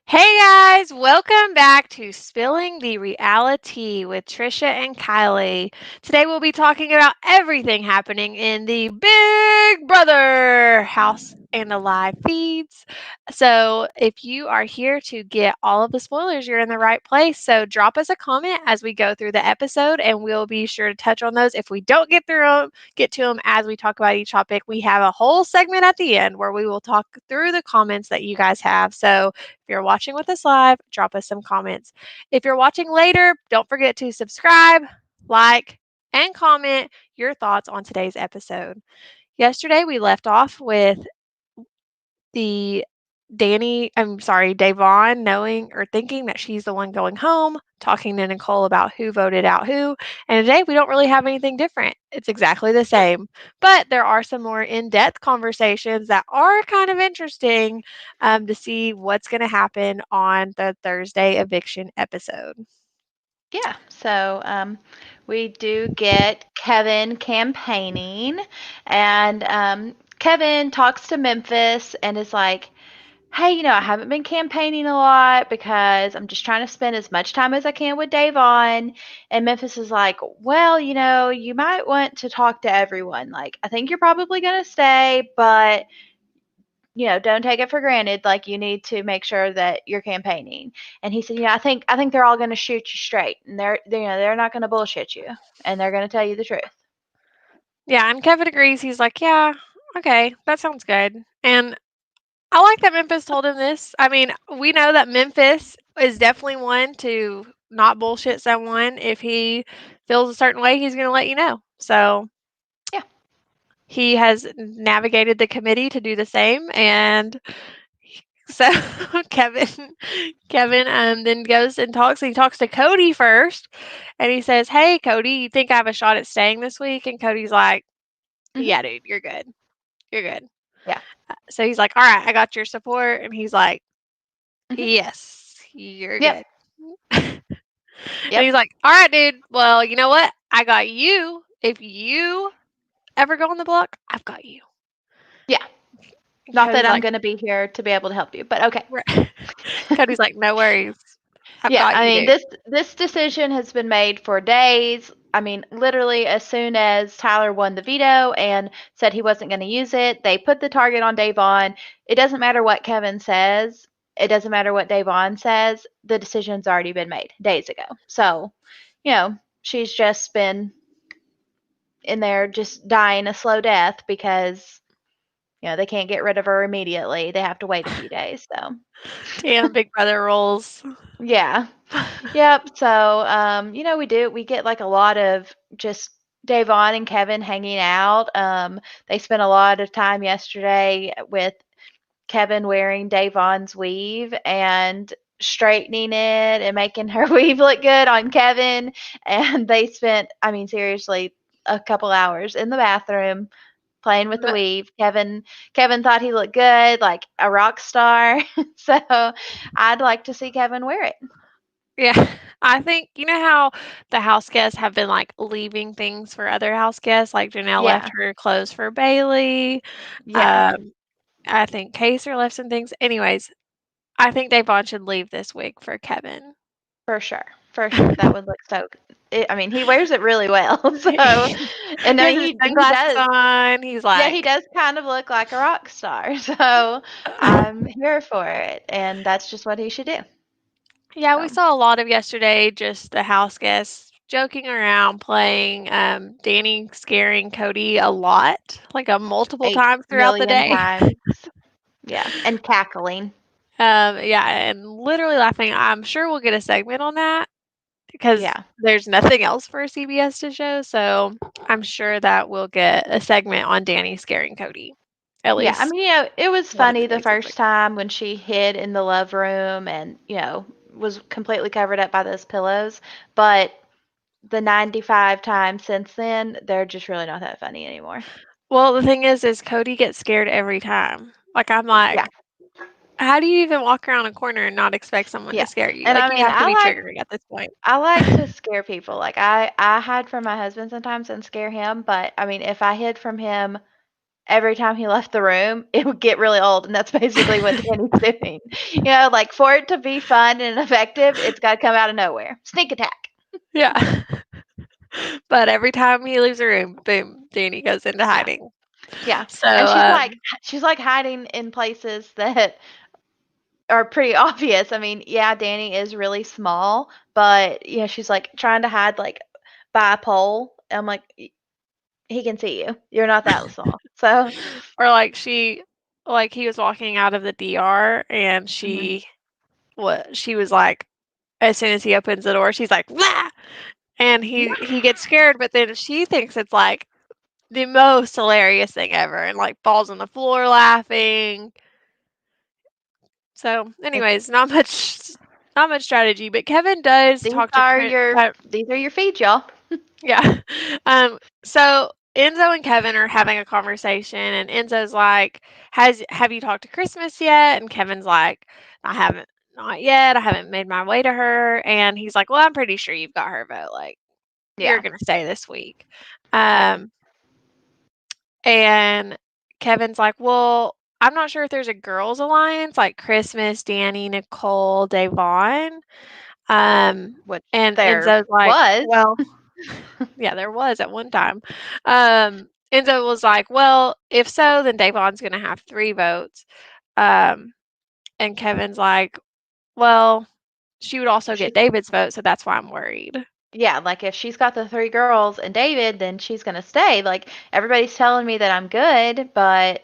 Hey guys, welcome back to Spilling the Reality with Trisha and Kiley. Today we'll be talking about everything happening in the Big Brother house and the live feeds. So, if you are here to get all of the spoilers, you're in the right place. So, drop us a comment as we go through the episode and we'll be sure to touch on those. If we don't get to them as we talk about each topic, we have a whole segment at the end where we will talk through the comments that you guys have. So, if you're watching with us live, drop us some comments. If you're watching later, don't forget to subscribe, like, and comment your thoughts on today's episode. Yesterday, we left off with the DaVonne knowing or thinking that she's the one going home, talking to Nicole about who voted out who. And today we don't really have anything different. It's exactly the same. But there are some more in depth conversations that are kind of interesting to see what's going to happen on the Thursday eviction episode. Yeah, so we do get Kevin campaigning, and Kevin talks to Memphis and is like, hey, I haven't been campaigning a lot because I'm just trying to spend as much time as I can with DaVonne. And Memphis is like, well, you might want to talk to everyone. Like, I think you're probably going to stay, but don't take it for granted. Like you need to make sure that you're campaigning. And he said, I think they're all going to shoot you straight, and they're not going to bullshit you, and they're going to tell you the truth. Yeah, and Kevin agrees. He's like, yeah, okay, that sounds good. And I like that Memphis told him this. I mean, we know that Memphis is definitely one to not bullshit someone. If he feels a certain way, he's going to let you know. So Yeah. he has navigated the committee to do the same. And so Kevin, Kevin then goes and talks. He talks to Cody first, and he says, "Hey, Cody, you think I have a shot at staying this week?" And Cody's like, Hmm. "Yeah, dude, you're good. You're good." Yeah. So he's like, "All right, I got your support," and he's like, Hmm. "Yes, you're Yep. good." And Yep. he's like, "All right, dude. Well, you know what? I got you. If you ever go on the block, I've got you." Yeah. And Not that Cody's I'm like, going to be here to be able to help you, but okay. right. Cody's like, "No worries. I've Yeah, got I you, mean dude." this decision has been made for days. I mean, literally as soon as Tyler won the veto and said he wasn't going to use it, they put the target on DaVonne. It doesn't matter what Kevin says. It doesn't matter what DaVonne says. The decision's already been made days ago. So, she's just been in there just dying a slow death because, they can't get rid of her immediately. They have to wait a few days. So, Damn, Big Brother rules. yeah. Yep. So, we get like a lot of just DaVonne and Kevin hanging out. They spent a lot of time yesterday with Kevin wearing DaVonne's weave and straightening it and making her weave look good on Kevin. And they spent, I mean, seriously, a couple hours in the bathroom playing with the But, weave. Kevin thought he looked good, like a rock star. So I'd like to see Kevin wear it. yeah, I think you know how the house guests have been like leaving things for other house guests. Like Janelle left Yeah. her clothes for Bailey. Yeah. Um, I think Kaser left some things. Anyways, I think Davon should leave this wig for Kevin. For sure. For sure. That would look so I mean, he wears it really well. So, and He I has mean, his he sunglasses does. on. He's Yeah, he like, does kind of look like a rock star. So, I'm here for it. And that's just what he should do. yeah, we So, saw a lot of yesterday, just the house guests joking around, playing Dani scaring Cody a lot, like a multiple eight times throughout the million day. times. Yeah. And cackling. Yeah, and literally laughing. I'm sure we'll get a segment on that because Yeah. there's nothing else for CBS to show. So I'm sure that we'll get a segment on Dani scaring Cody. At Yeah. I least mean, it was one of funny the today's first segments. time when she hid in the love room and, was completely covered up by those pillows. But the 95 times since then, they're just really not that funny anymore. Well, the thing is Cody gets scared every time. Like I'm Yeah. like, how do you even walk around a corner and not expect someone to Yeah. scare you? And I Like you mean, have to be triggering at this point. I like to scare people. Like I hide from my husband sometimes and scare him, but I mean, if I hid from him every time he left the room, it would get really old, and that's basically what Danny's doing. You know, like for it to be fun and effective, it's got to come out of nowhere. Sneak attack. Yeah. But every time he leaves the room, boom, Danny goes into Yeah, hiding. yeah. So, And she's like hiding in places that are pretty obvious. I mean, yeah, Danny is really small, but yeah, she's like trying to hide like by a pole. I'm like, he can see you. You're not that small. So, or like he was walking out of the DR and mhm. she was like, as soon as he opens the door, she's like, "Blah!" And he gets scared, but then she thinks it's like the most hilarious thing ever and like falls on the floor laughing. So, It's anyways, not much strategy, but Kevin does these talk to are your these are your feeds, y'all. yeah. So Enzo and Kevin are having a conversation, and Enzo's like, have you talked to Christmas yet?" And Kevin's like, "I haven't, not yet. I haven't made my way to her." And he's like, "Well, I'm pretty sure you've got her vote. Like, you're Yeah, gonna stay this week." yeah. Um, and Kevin's like, "Well, I'm not sure if there's a girls' alliance like Christmas, Dani, Nicole, DaVonne." Um, Which and there Enzo's like, was. "Well." Yeah, there was at one time. Enzo was like, "Well, if so, then Davon's gonna have 3 votes." Um, and Kevin's like, "Well, she would also She get David's vote, so that's why I'm worried." Yeah, like if she's got the three girls and David, then she's gonna stay. Like everybody's telling me that I'm good, but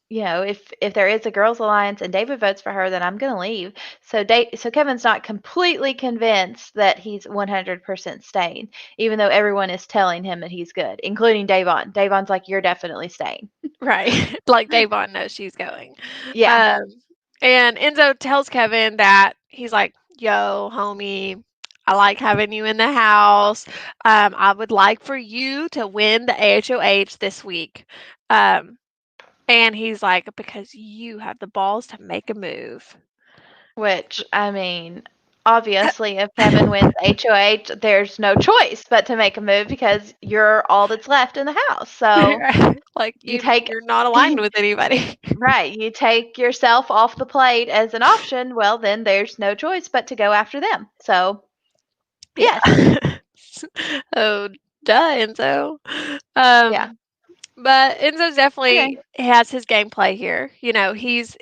you know, if there is a girls' alliance and David votes for her, then I'm gonna leave. So Kevin's not completely convinced that he's 100% staying, even though everyone is telling him that he's good, including Davon. Davon's like, "You're definitely staying." Right. Like Davon knows she's going. Yeah, Um, and Enzo tells Kevin that he's like, "Yo, homie, I like having you in the house. I would like for you to win the AHOH this week." Um, And he's like, "Because you have the balls to make a move." which I mean, obviously, if Kevin wins HOH, there's no choice but to make a move because you're all that's left in the house. So Like, you take you're not aligned with anybody. right, you take yourself off the plate as an option, well, then there's no choice but to go after them. So, yes. Yeah. Oh, duh, Enzo. Yeah. But Enzo's definitely Okay. has his gameplay here. You know, he's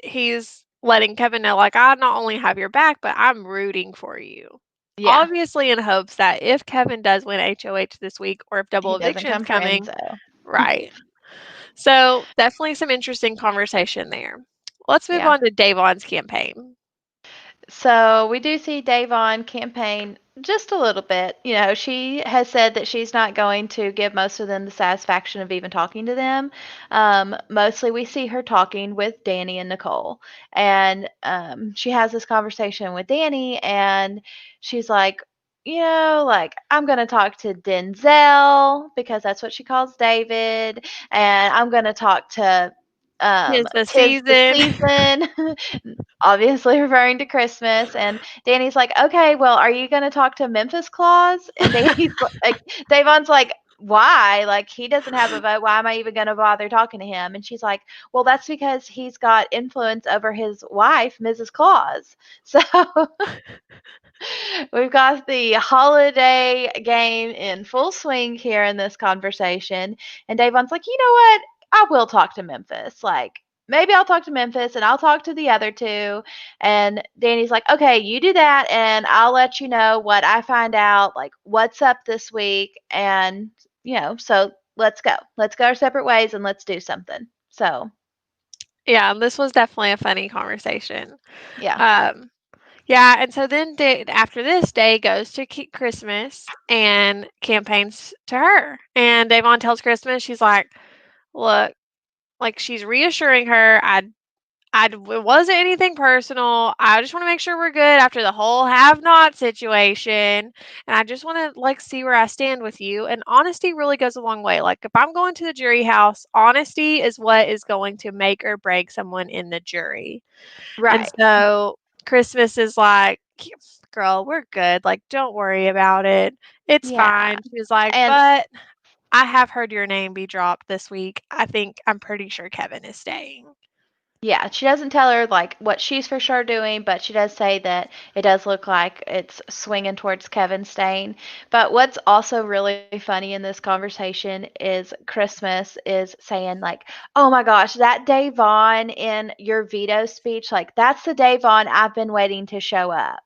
letting Kevin know, like, "I not only have your back, but I'm rooting for you." Yeah. Obviously in hopes that if Kevin does win HOH this week or if double He doesn't eviction's come for coming, Enzo. right. So, definitely some interesting conversation there. Let's move Yeah. on to Davon's campaign. So we do see DaVonne campaign just a little bit. You know, she has said that she's not going to give most of them the satisfaction of even talking to them. Mostly we see her talking with Dani and Nicole. And she has this conversation with Dani, and she's like, you know, like, I'm going to talk to Denzel because that's what she calls David. And I'm going to talk to 'Tis the Tis the season. Season, obviously referring to Christmas. And Danny's like, okay, well, are you going to talk to Memphis Claus? And Danny's like, Davon's like, why? Like, he doesn't have a vote. Why am I even going to bother talking to him? And she's like, well, that's because he's got influence over his wife, Mrs. Claus. So we've got the holiday game in full swing here in this conversation. And Davon's like, you know what? I will talk to Memphis. Like, maybe I'll talk to Memphis and I'll talk to the other two. And Danny's like, okay, you do that and I'll let you know what I find out, like what's up this week. And, you know, so let's go. Let's go our separate ways and let's do something. So, Yeah, this was definitely a funny conversation. yeah. Um, yeah, and so then after this, Day goes to Christmas and campaigns to her. And Davon tells Christmas, she's like, "Look, like she's reassuring her, it wasn't anything personal. I just want to make sure we're good after the whole have not situation. And I just want to like see where I stand with you. And honesty really goes a long way. Like if I'm going to the jury house, honesty is what is going to make or break someone in the jury." And Right. so Christmas is like, "Girl, we're good. Like, don't worry about it. It's Yeah. fine." She was like, And "But I have heard your name be dropped this week. I'm pretty sure Kevin is staying. Yeah, she doesn't tell her like what she's for sure doing, but she does say that it does look like it's swinging towards Kevin staying. But what's also really funny in this conversation is Christmas is saying like, "Oh my gosh, that DaVonne in your veto speech, like that's the DaVonne I've been waiting to show up."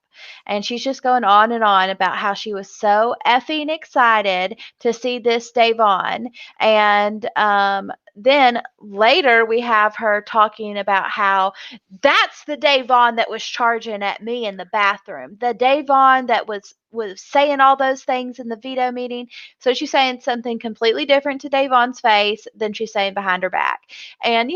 And she's just going on and on about how she was so effing excited to see this DaVonne. And then later we have her talking about how that's the DaVonne that was charging at me in the bathroom. The DaVonne that was saying all those things in the veto meeting. So she's saying something completely different to DaVonne's face than she's saying behind her back. And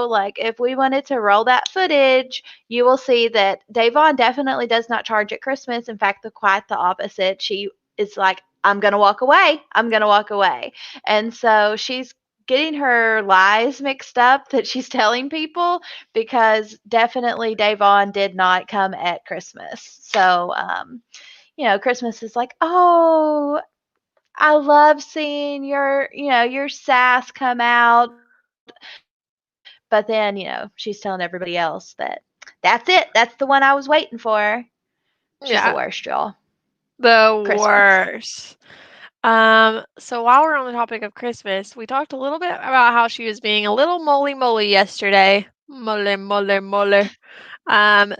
like if we wanted to roll that footage, you will see that DaVonne definitely does not charge at Christmas. In fact, quite the opposite. She is like, I'm gonna walk away. I'm gonna walk away. And so she's getting her lies mixed up that she's telling people because definitely DaVonne did not come at Christmas. So, Christmas is like, oh, I love seeing your sass come out. But then, she's telling everybody else that that's it. That's the one I was waiting for. She's the worst, Yeah, y'all. the Christmas. worst. So while we're on the topic of Christmas, we talked a little bit about how she was being a little moly yesterday. Mole.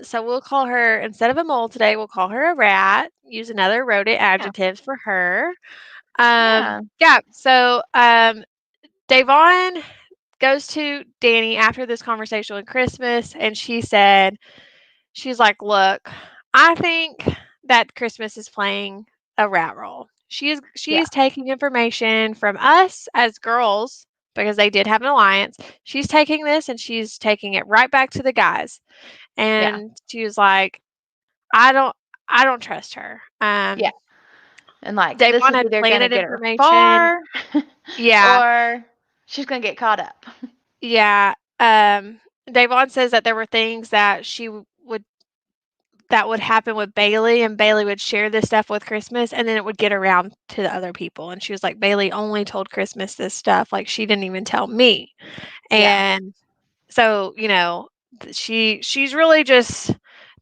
So we'll call her, instead of a mole today, we'll call her a rat. Use another rodent Yeah. adjectives for her. Yeah. Yeah. So DaVonne goes to Dani after this conversation with Christmas, and she's like, "Look, I think that Christmas is playing a rat role. Yeah. She's taking information from us as girls because they did have an alliance. She's taking this and she's taking it right back to the guys." Yeah. And she was like, "I don't, I don't trust her." Yeah. And like this DaVonne is had either gonna planted get her information. far Yeah, or she's gonna get caught up. yeah. DaVonne says that there were things that would that would happen with Bailey, and Bailey would share this stuff with Christmas, and then it would get around to the other people. And she was like, Bailey only told Christmas this stuff. Like, she didn't even tell me. Yeah. And so, she's really just,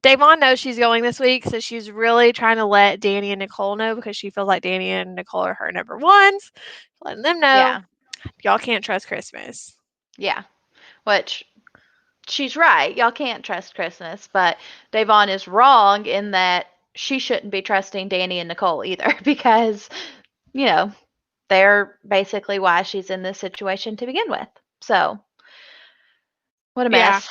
DaVonne knows she's going this week. So she's really trying to let Dani and Nicole know because she feels like Dani and Nicole are her number ones, letting them know Yeah. y'all can't trust Christmas. Yeah. Which she's right. Y'all can't trust Christmas, but DaVonne is wrong in that she shouldn't be trusting Dani and Nicole either because, you know, they're basically why she's in this situation to begin with. So, what a Yeah. mess.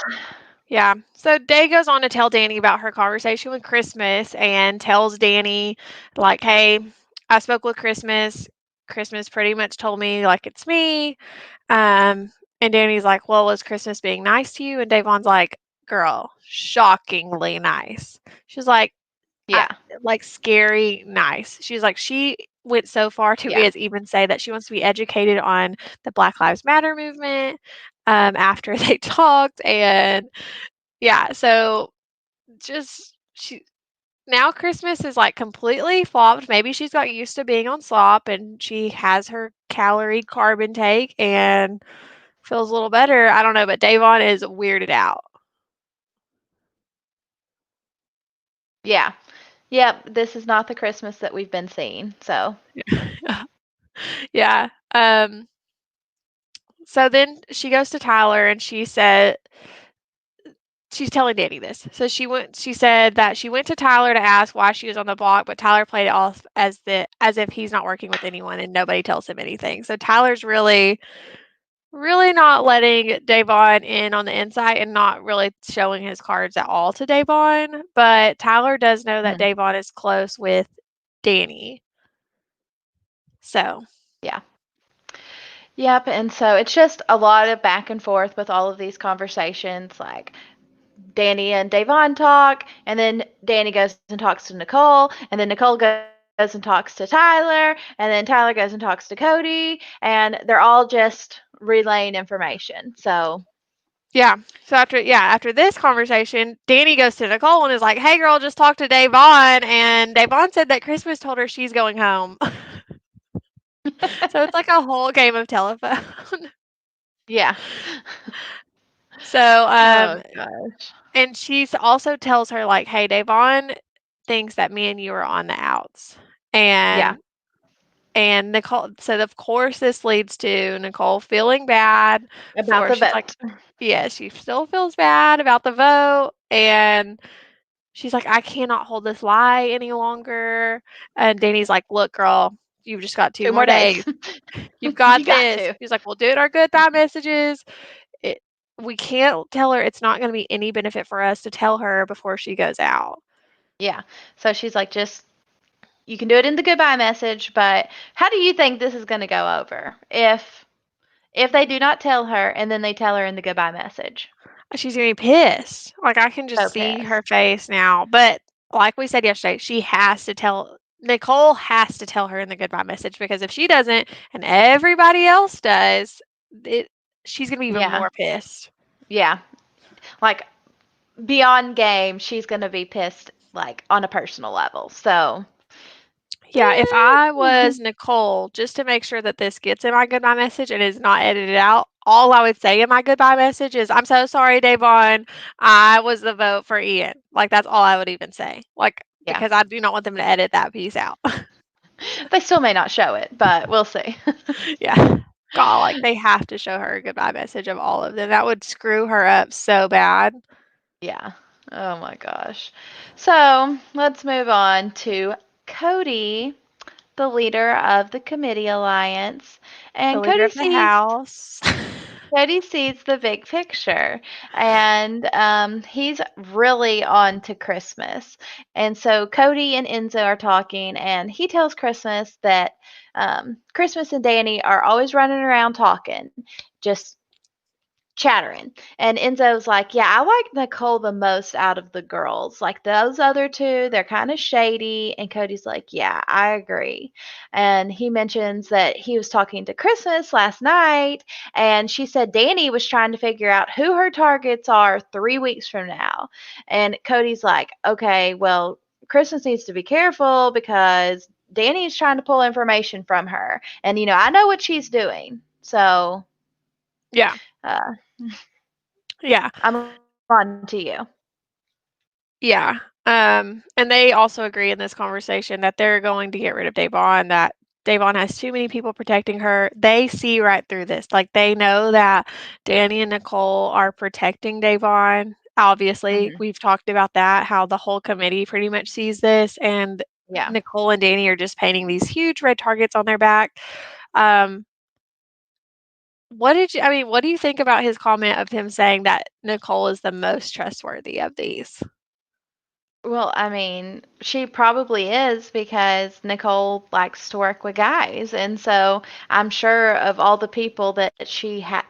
Yeah. So Day goes on to tell Dani about her conversation with Christmas and tells Dani, like, hey, I spoke with Christmas. Christmas pretty much told me, like, it's me. And Dani's like, well, was Christmas being nice to you? And Davon's like, girl, shockingly nice. She's like, I, Yeah. like, scary nice. She's like, she went so far to Yeah. is even say that she wants to be educated on the Black Lives Matter movement after they talked. And yeah, so just she now Christmas is like completely flopped. Maybe she's got used to being on slop and she has her calorie carb intake and feels a little better. I don't know, but DaVonne is weirded out. Yeah. Yep. This is not the Christmas that we've been seeing. So, Yeah. So then she goes to Tyler and she said she's telling Dani this. So she said that she went to Tyler to ask why she was on the block, but Tyler played it off as if he's not working with anyone and nobody tells him anything. So Tyler's really not letting DaVonne in on the inside and not really showing his cards at all to DaVonne. But Tyler does know that mhm. DaVonne is close with Dani. So Yeah. Yep. And so it's just a lot of back and forth with all of these conversations. Like, Dani and DaVonne talk, and then Dani goes and talks to Nicole, and then Nicole goes and talks to Tyler, and then Tyler goes and talks to Cody, and they're all just relaying information. So, yeah. So after this conversation, Dani goes to Nicole and is like, "Hey, girl, just talked to DaVonne, and DaVonne said that Christmas told her she's going home." So it's like a whole game of telephone. Yeah. So, Oh gosh. and she's also tells her like, "Hey, DaVonne thinks that me and you are on the outs." Yeah. And Nicole, so of course this leads to Nicole feeling bad About for the she's like, vote. yeah, she still feels bad about the vote, and she's like, "I cannot hold this lie any longer." And Danny's like, "Look, girl, you've just got 2 2 more more days. days. You've got You got this." to. She's like, "We'll do it our goodbye messages. It we can't tell her it's not gonna be any benefit for us to tell her before she goes out." Yeah. So she's like, just you can do it in the goodbye message, but how do you think this is going to go over if they do not tell her and then they tell her in the goodbye message? She's gonna be pissed. Like, I can So just see her pissed. face now, but like we said yesterday, she has to tell Nicole has to tell her in the goodbye message because if she doesn't and everybody else does, it she's gonna be even Yeah. more pissed. Yeah. Like beyond game, she's going to be pissed like on a personal level. So, Yeah, if I eh, was Nicole, just to make sure that this gets in my goodbye message and is not edited out, all I would say in my goodbye message is, "I'm so sorry, DaVonne. I was the vote for Ian." Like, that's all I would even say. Like, yeah. because I do not want them to edit that piece out. They still may not show it, but we'll see. Yeah. God, like, they have to show her a goodbye message of all of them. That would screw her up so bad. Yeah. Oh my gosh. So, let's move on to Cody, the leader of the committee alliance. The And leader of the house. Cody sees the big picture, and he's really on to Christmas. And so Cody and Enzo are talking, and he tells Christmas that Christmas and Dani are always running around talking, just chattering. And Enzo's like, yeah, I like Nicole the most out of the girls. Like those other two, they're kind of shady. And Cody's like, yeah, I agree. And he mentions that he was talking to Christmas last night, and she said Dani was trying to figure out who her targets are 3 weeks from now. And Cody's like, okay, well, Christmas needs to be careful because Dani's trying to pull information from her. And, I know what she's doing. So, Yeah. uh, Yeah. I'm on to you. Yeah. And they also agree in this conversation that they're going to get rid of DaVonne, that DaVonne has too many people protecting her. They see right through this. Like, they know that Dani and Nicole are protecting DaVonne. Obviously, Mhm. we've talked about that, how the whole committee pretty much sees this, and Yeah. Nicole and Dani are just painting these huge red targets on their back. Um, what do you think about his comment of him saying that Nicole is the most trustworthy of these? Well, I mean, she probably is because Nicole likes to work with guys. And so I'm sure of all the people that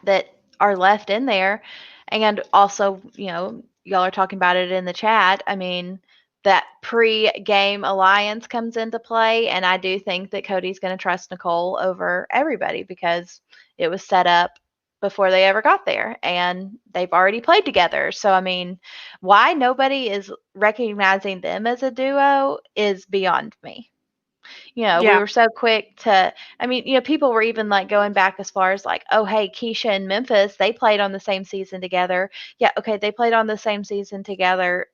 that are left in there, and also, y'all are talking about it in the chat. I mean, that pre-game alliance comes into play, and I do think that Cody's going to trust Nicole over everybody because it was set up before they ever got there, and they've already played together. So I mean, why nobody is recognizing them as a duo is beyond me. We Yeah. were so quick to, I mean, people were even like going back as far as like, oh, hey, Keisha and Memphis, they played on the same season together. Yeah, okay, they played on the same season together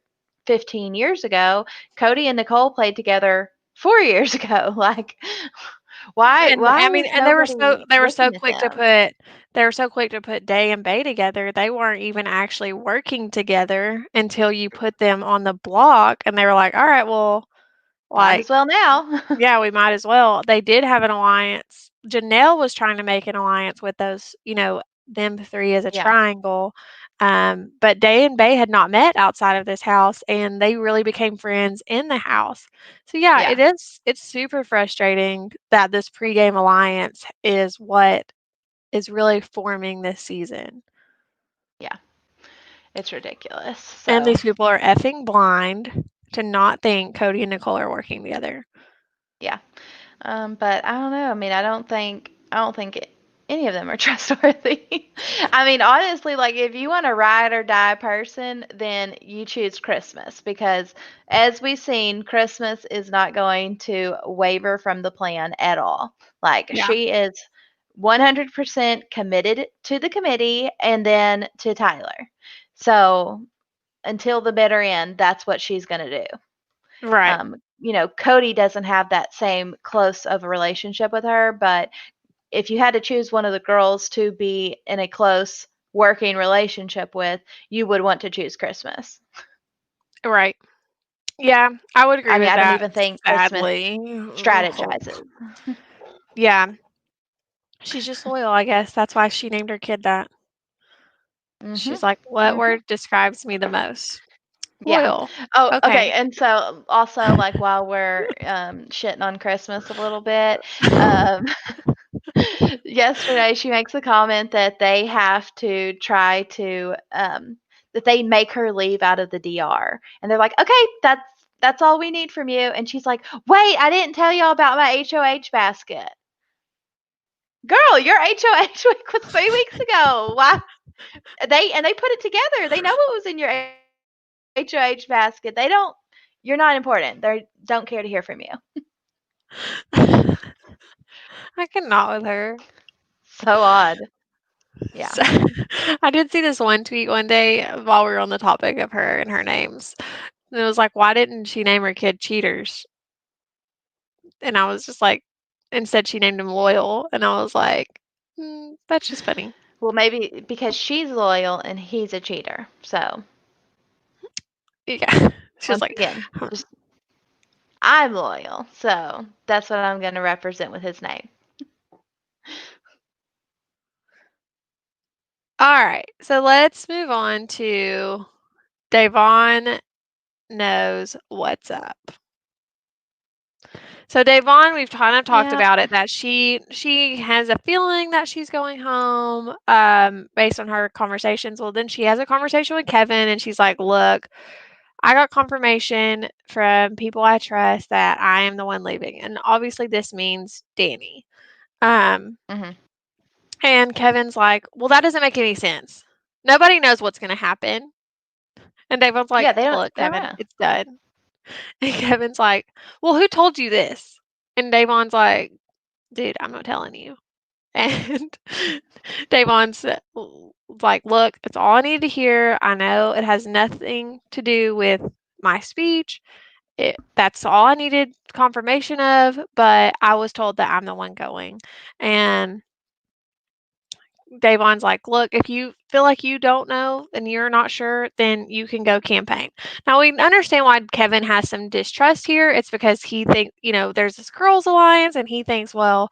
15 years ago. Cody and Nicole played together 4 years ago. Like, why, And I why mean, is and nobody they were so looking at quick to them? put Day and Bay together. They weren't even actually working together until you put them on the block, and they were like, "All right, well, Might like, as well now. yeah, we might as well." They did have an alliance. Janelle was trying to make an alliance with those, them 3 as a Yeah, triangle, but Day and Bay had not met outside of this house, and they really became friends in the house. So, yeah, yeah, it's super frustrating that this pregame alliance is what is really forming this season, yeah. It's ridiculous. and So, these people are effing blind to not think Cody and Nicole are working together. yeah. But I don't know. I mean, I don't think any of them are trustworthy. I mean, honestly, like if you want a ride or die person, then you choose Christmas because as we've seen, Christmas is not going to waver from the plan at all. Like Yeah. she is 100% committed to the committee and then to Tyler. So until the bitter end, that's what she's going to do. Right. Cody doesn't have that same close of a relationship with her, but if you had to choose one of the girls to be in a close working relationship with, you would want to choose Christmas. Right. Yeah, I would I agree mean, with I don't that, even think Christmas sadly. Ugh. strategizes. Yeah, she's just loyal, I guess. That's why she named her kid that. Mhm. She's like, "What Mhm. word describes me the most?" Yeah. Loyal. Oh, Okay. okay. And so also like while we're shitting on Christmas a little bit, um yesterday she makes a comment that they have to try to that they make her leave out of the DR. And they're like, "Okay, that's all we need from you." And she's like, "Wait, I didn't tell y'all about my HOH basket." Girl, your HOH week was 3 weeks ago. Why they put it together. They know what was in your HOH basket. You're not important. They don't care to hear from you. I cannot with her. So odd. Yeah. So, I did see this one tweet one day while we were on the topic of her and her names. And it was like, why didn't she name her kid Cheaters? And I was just like, instead she named him Loyal. And I was like, that's just funny. Well, maybe because she's loyal and he's a cheater. So, Yeah. She was once like, again, just I'm loyal. So, that's what I'm going to represent with his name. all right. So let's move on to DaVonne knows what's up. So DaVonne, we've kind of talked Yeah. about it that she has a feeling that she's going home based on her conversations. Well, then she has a conversation with Kevin and she's like, "Look, I got confirmation from people I trust that I am the one leaving." And obviously this means Dani. Um Hmm. and Kevin's like, "Well, that doesn't make any sense. Nobody knows what's going to happen." And DaVonne's like, Yeah, they don't "Look, they don't Kevin, know. it's done." And Kevin's like, "Well, who told you this?" And DaVonne's like, "Dude, I'm not telling you." And DaVonne's like, "Look, it's all I need to hear. I know it has nothing to do with my speech. That's all I needed confirmation of, but I was told that I'm the one going." And Davon's like, "Look, if you feel like you don't know and you're not sure, then you can go campaign." Now we understand why Kevin has some distrust here. It's because he thinks, there's this girls' alliance, and he thinks, well,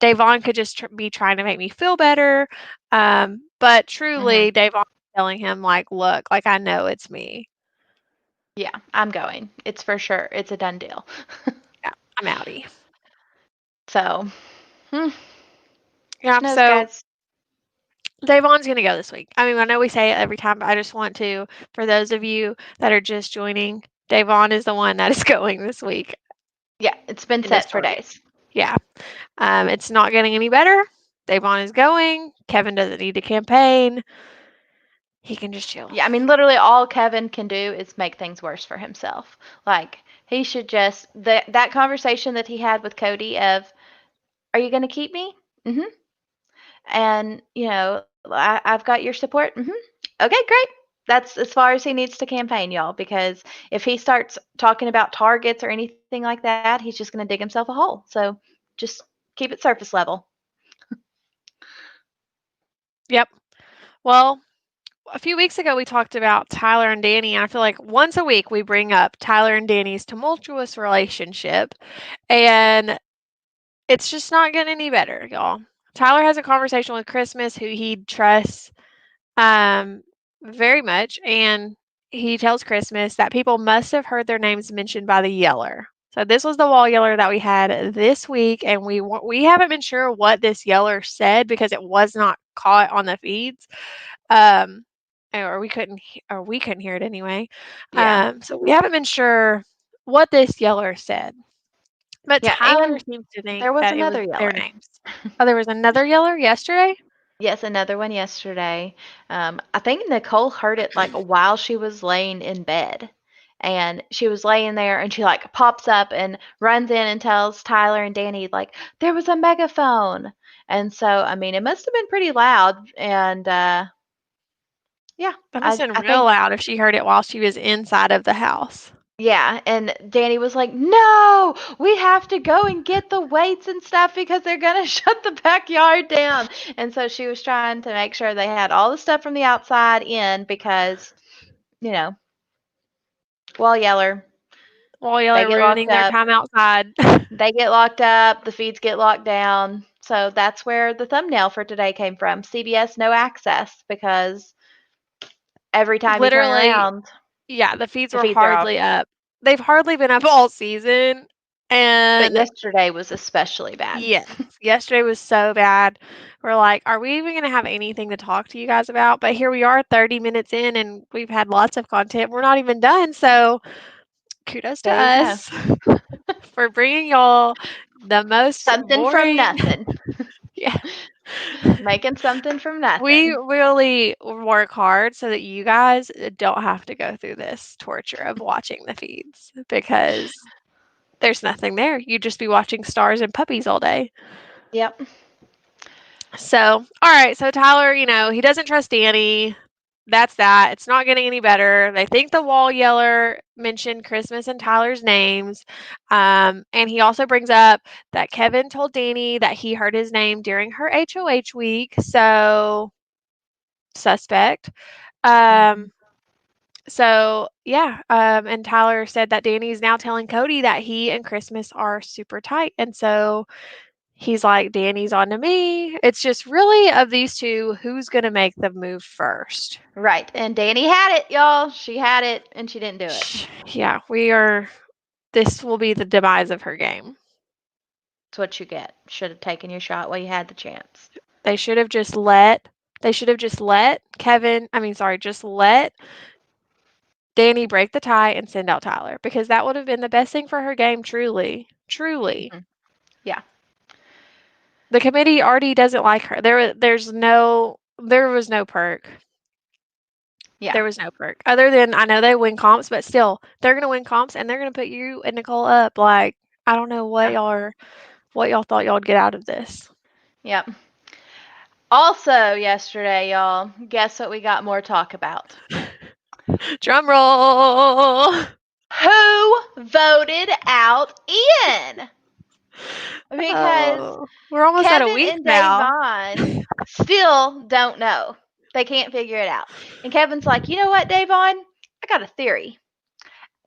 DaVonne could just be trying to make me feel better. But Hmm. truly, DaVon's telling him, like, look, like, I know it's me. Yeah, I'm going. It's for sure. It's a done deal. Yeah, I'm outie. So, who Yeah, knows, so guys? DaVon's going to go this week. I mean, I know we say it every time, but I just want to, for those of you that are just joining, DaVonne is the one that is going this week. Yeah, it's been In the set for story. days. Yeah. It's not getting any better. DaVonne is going. Kevin doesn't need to campaign. He can just chill. Yeah, I mean, literally all Kevin can do is make things worse for himself. Like, he should just, that conversation that he had with Cody of, "Are you going to keep me?" Hmm. And, I've got your support. Hmm. Okay, great. That's as far as he needs to campaign, y'all, because if he starts talking about targets or anything like that, he's just going to dig himself a hole. So just keep it surface level. Yep. Well, a few weeks ago, we talked about Tyler and Dani, and I feel like once a week we bring up Tyler and Dani's tumultuous relationship, and it's just not getting any better, y'all. Tyler has a conversation with Christmas, who he trusts um, very much, and he tells Christmas that people must have heard their names mentioned by the yeller. So this was the wall yeller that we had this week, and we haven't been sure what this yeller said because it was not caught on the feeds. Um, or we couldn't hear it anyway. Yeah. So we haven't been sure what this yeller said. But Yeah, Tyler and seems to think there was that it was another their yeller. names. Oh, there was another yeller yesterday? Yes, another one yesterday. I think Nicole heard it like while she was laying in bed. And she was laying there and she like pops up and runs in and tells Tyler and Dani like there was a megaphone. And so I mean it must have been pretty loud and yeah, That must I have been I real think loud if she heard it while she was inside of the house. yeah, and Dani was like, "No, we have to go and get the weights and stuff because they're gonna shut the backyard down." And so she was trying to make sure they had all the stuff from the outside in because, you know, wall yeller, While y'all they are get locked ruining their up. time outside. They get locked up, the feeds get locked down. So that's where the thumbnail for today came from. CBS no access because every time you turn Literally, around, yeah, the feeds the were feeds are off. hardly up. They've hardly been up all season. But And yesterday was especially bad. yes, yesterday was so bad. We're like, are we even going to have anything to talk to you guys about? But here we are 30 minutes in and we've had lots of content. We're not even done. So kudos to There you go. us for bringing y'all the most Something from boring. nothing. Yeah. Making something from We nothing. really work hard so that you guys don't have to go through this torture of watching the feeds because there's nothing there. You'd just be watching stars and puppies all day. Yep. So, all right. So Tyler, he doesn't trust Dani. That's that. It's not getting any better. They think the wall yeller mentioned Christmas and Tyler's names. And he also brings up that Kevin told Dani that he heard his name during her HOH week. So, suspect. Mhm. Um, so yeah, and Tyler said that Dani is now telling Cody that he and Christmas are super tight. And so he's like, Dani's on to me. It's just really of these two, who's going to make the move first? Right. And Dani had it, y'all. She had it and she didn't do it. Yeah, this will be the demise of her game. That's what you get. Should have taken your shot while you had the chance. They should have just let, they should have just let just let Dani break the tie and send out Tyler because that would have been the best thing for her game, truly. Truly. Hmm. Yeah. The committee already doesn't like her. There was no perk. Yeah. There was no perk. Other than I know they win comps, but still, they're gonna win comps and they're gonna put you and Nicole up. Like, I don't know Yeah. what y'all thought y'all'd get out of this. Yep. Also, yesterday, y'all, guess what we got more talk about? Drum roll. Who voted out Ian? Because Oh, we're almost at a Kevin week and now. DaVonne still don't know. They can't figure it out. And Kevin's like, you know what, DaVonne? I got a theory.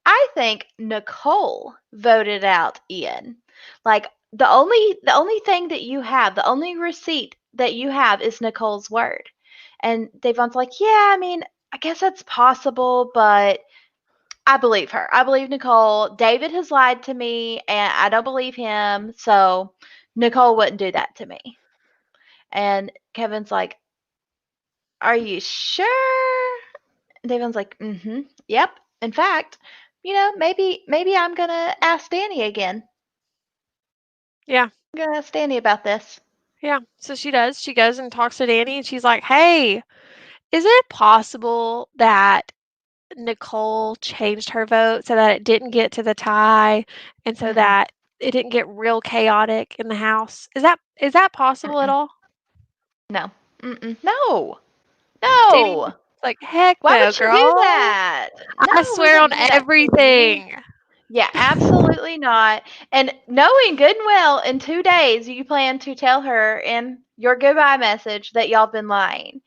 I think Nicole voted out Ian. Like the only thing that you have, the only receipt that you have is Nicole's word. And DaVonne's like, yeah, I mean, I guess that's possible, but I believe her. I believe Nicole. David has lied to me and I don't believe him. So Nicole wouldn't do that to me. And Kevin's like, are you sure? And David's like, mm-hmm. Yep. In fact, maybe I'm gonna ask Dani again. Yeah, I'm gonna ask Dani about this. yeah. So she does. She goes and talks to Dani and she's like, hey, is it possible that Nicole changed her vote so that it didn't get to the tie and so Mm-mm. that it didn't get real chaotic in the house? Is that possible at Mm-mm. all? No. Mm-mm. No. Danny's No. like, "Heck Why no, would she do girl. that? No, I we swear on wouldn't do that to you. everything." Yeah, absolutely not. And knowing good and well, in 2 days, you plan to tell her in your goodbye message that y'all been lying.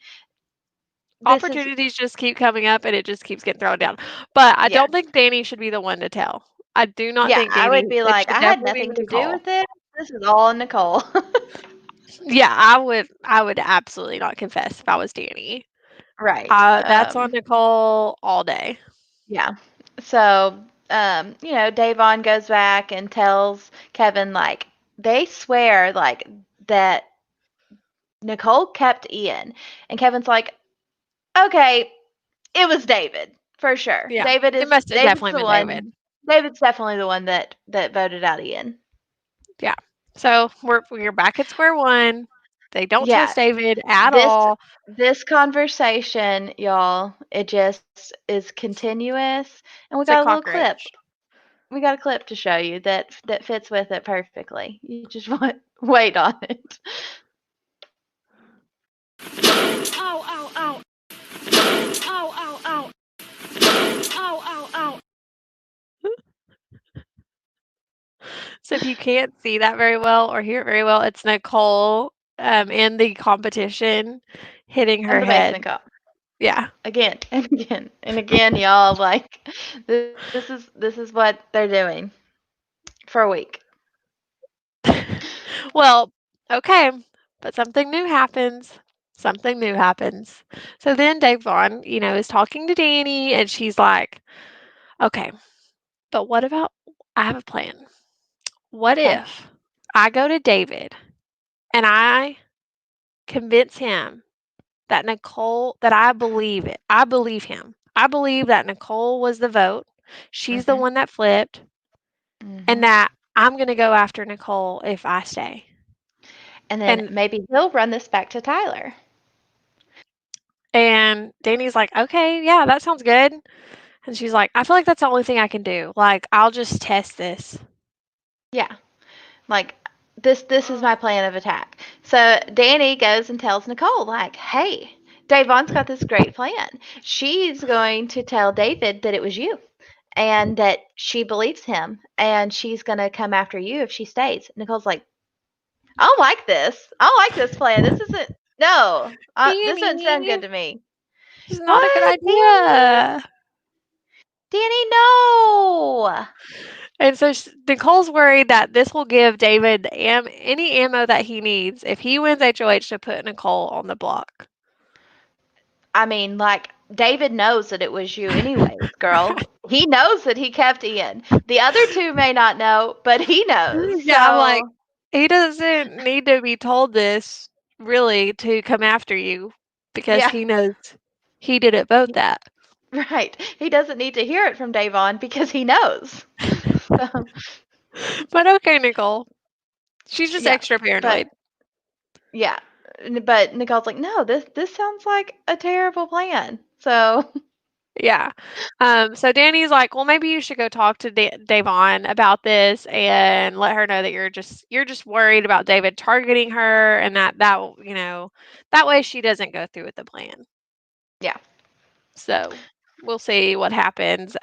This is, Opportunities just keep coming up and it just keeps getting thrown down. But I yeah. don't think Danny should be the one to tell. I do not Yeah, think I would Danny be it like, should I had definitely be nothing to do Nicole. with it. This is all Nicole. Yeah, I would absolutely not confess if I was Danny. Right. That's on Nicole all day. Yeah. So, DaVonne goes back and tells Kevin, like, they swear, like, that Nicole kept Ian. And Kevin's like, okay, it was David, for sure. Yeah. It must have David's definitely the been one. David. David's definitely the one that voted out Ian. Yeah. So we're back at square one. They don't Yeah. trust David at This all. this conversation, y'all, it just is continuous, and we It's got a a little clip. cockroach. We got a clip to show you that fits with it perfectly. You just want wait on it. Ow, ow, ow. Ow, ow, ow. Ow, ow, ow. So if you can't see that very well or hear it very well, it's Nicole in the competition hitting I'm her the basement head. cop. Yeah. Again and again and again, y'all. Like this is what they're doing for a week. Well, okay, but something new happens. Something new happens. So then DaVonne, is talking to Dani, and she's like, okay, but what about I have a plan. What Okay. if I go to David and I convince him that I believe it. I believe him. I believe that Nicole was the vote. She's the Mhm. one that flipped, and Mhm. that I'm going to go after Nicole if I stay. And then And maybe he'll run this back to Tyler. and Danny's like, "Okay, yeah, that sounds good." And she's like, "I feel like that's the only thing I can do. Like, I'll just test this." Yeah. Like this is my plan of attack. So Dani goes and tells Nicole, like, hey, DaVonne's got this great plan. She's going to tell David that it was you and that she believes him and she's going to come after you if she stays. Nicole's like, I don't like this. I don't like this plan. This isn't, no, this doesn't sound Danny, good to me. it's not a good What? Dani? idea. Dani, no. And so Nicole's worried that this will give David any ammo that he needs if he wins HOH to put Nicole on the block. I mean, like, David knows that it was you anyways, girl. He knows that he kept Ian. The other two may not know, but he knows. Yeah, I'm like, So, he doesn't need to be told this really to come after you because yeah, he knows he didn't vote that. right. He doesn't need to hear it from DaVonne because he knows. So, But okay, Nicole. She's just yeah, extra but paranoid. yeah, but Nicole's like, no, this sounds like a terrible plan. So, Yeah. So Danny's like, well, maybe you should go talk to DaVonne about this and let her know that you're just worried about David targeting her, and that way she doesn't go through with the plan. yeah, So we'll see what happens.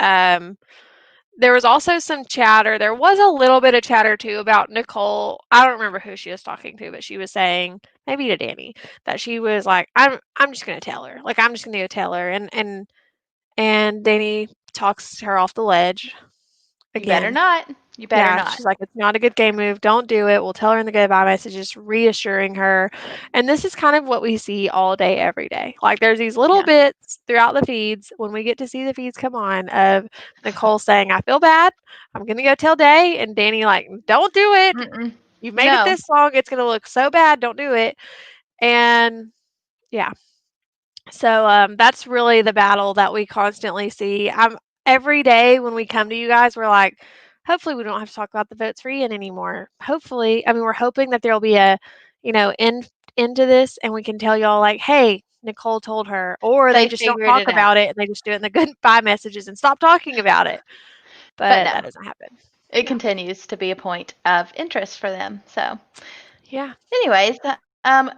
There was also some chatter. There was a little bit of chatter too about Nicole. I don't remember who she was talking to, but she was saying maybe to Dani that she was like, I'm just gonna tell her. Like I'm just gonna go tell her. And Dani talks her off the ledge you better again. not. You better Yeah, not. she's like, it's not a good game move. Don't do it. We'll tell her in the goodbye messages, reassuring her. And this is kind of what we see all day, every day. Like, there's these little Yeah. bits throughout the feeds when we get to see the feeds come on of Nicole saying, I feel bad. I'm going to go tell Day. And Dani, like, don't do it. Mm-mm. You've made it No. this long. It's going to look so bad. Don't do it. And yeah, so that's really the battle that we constantly see. Every day when we come to you guys, we're like, hopefully we don't have to talk about the votes for Ian anymore. Hopefully, I mean, we're hoping that there'll be a, end to this, and we can tell y'all like, hey, Nicole told her, or they They just don't figured talk it out. about it and they just do it in the goodbye messages and stop talking about it. But But no, that doesn't happen. it No. continues to be a point of interest for them. So, Yeah. anyways,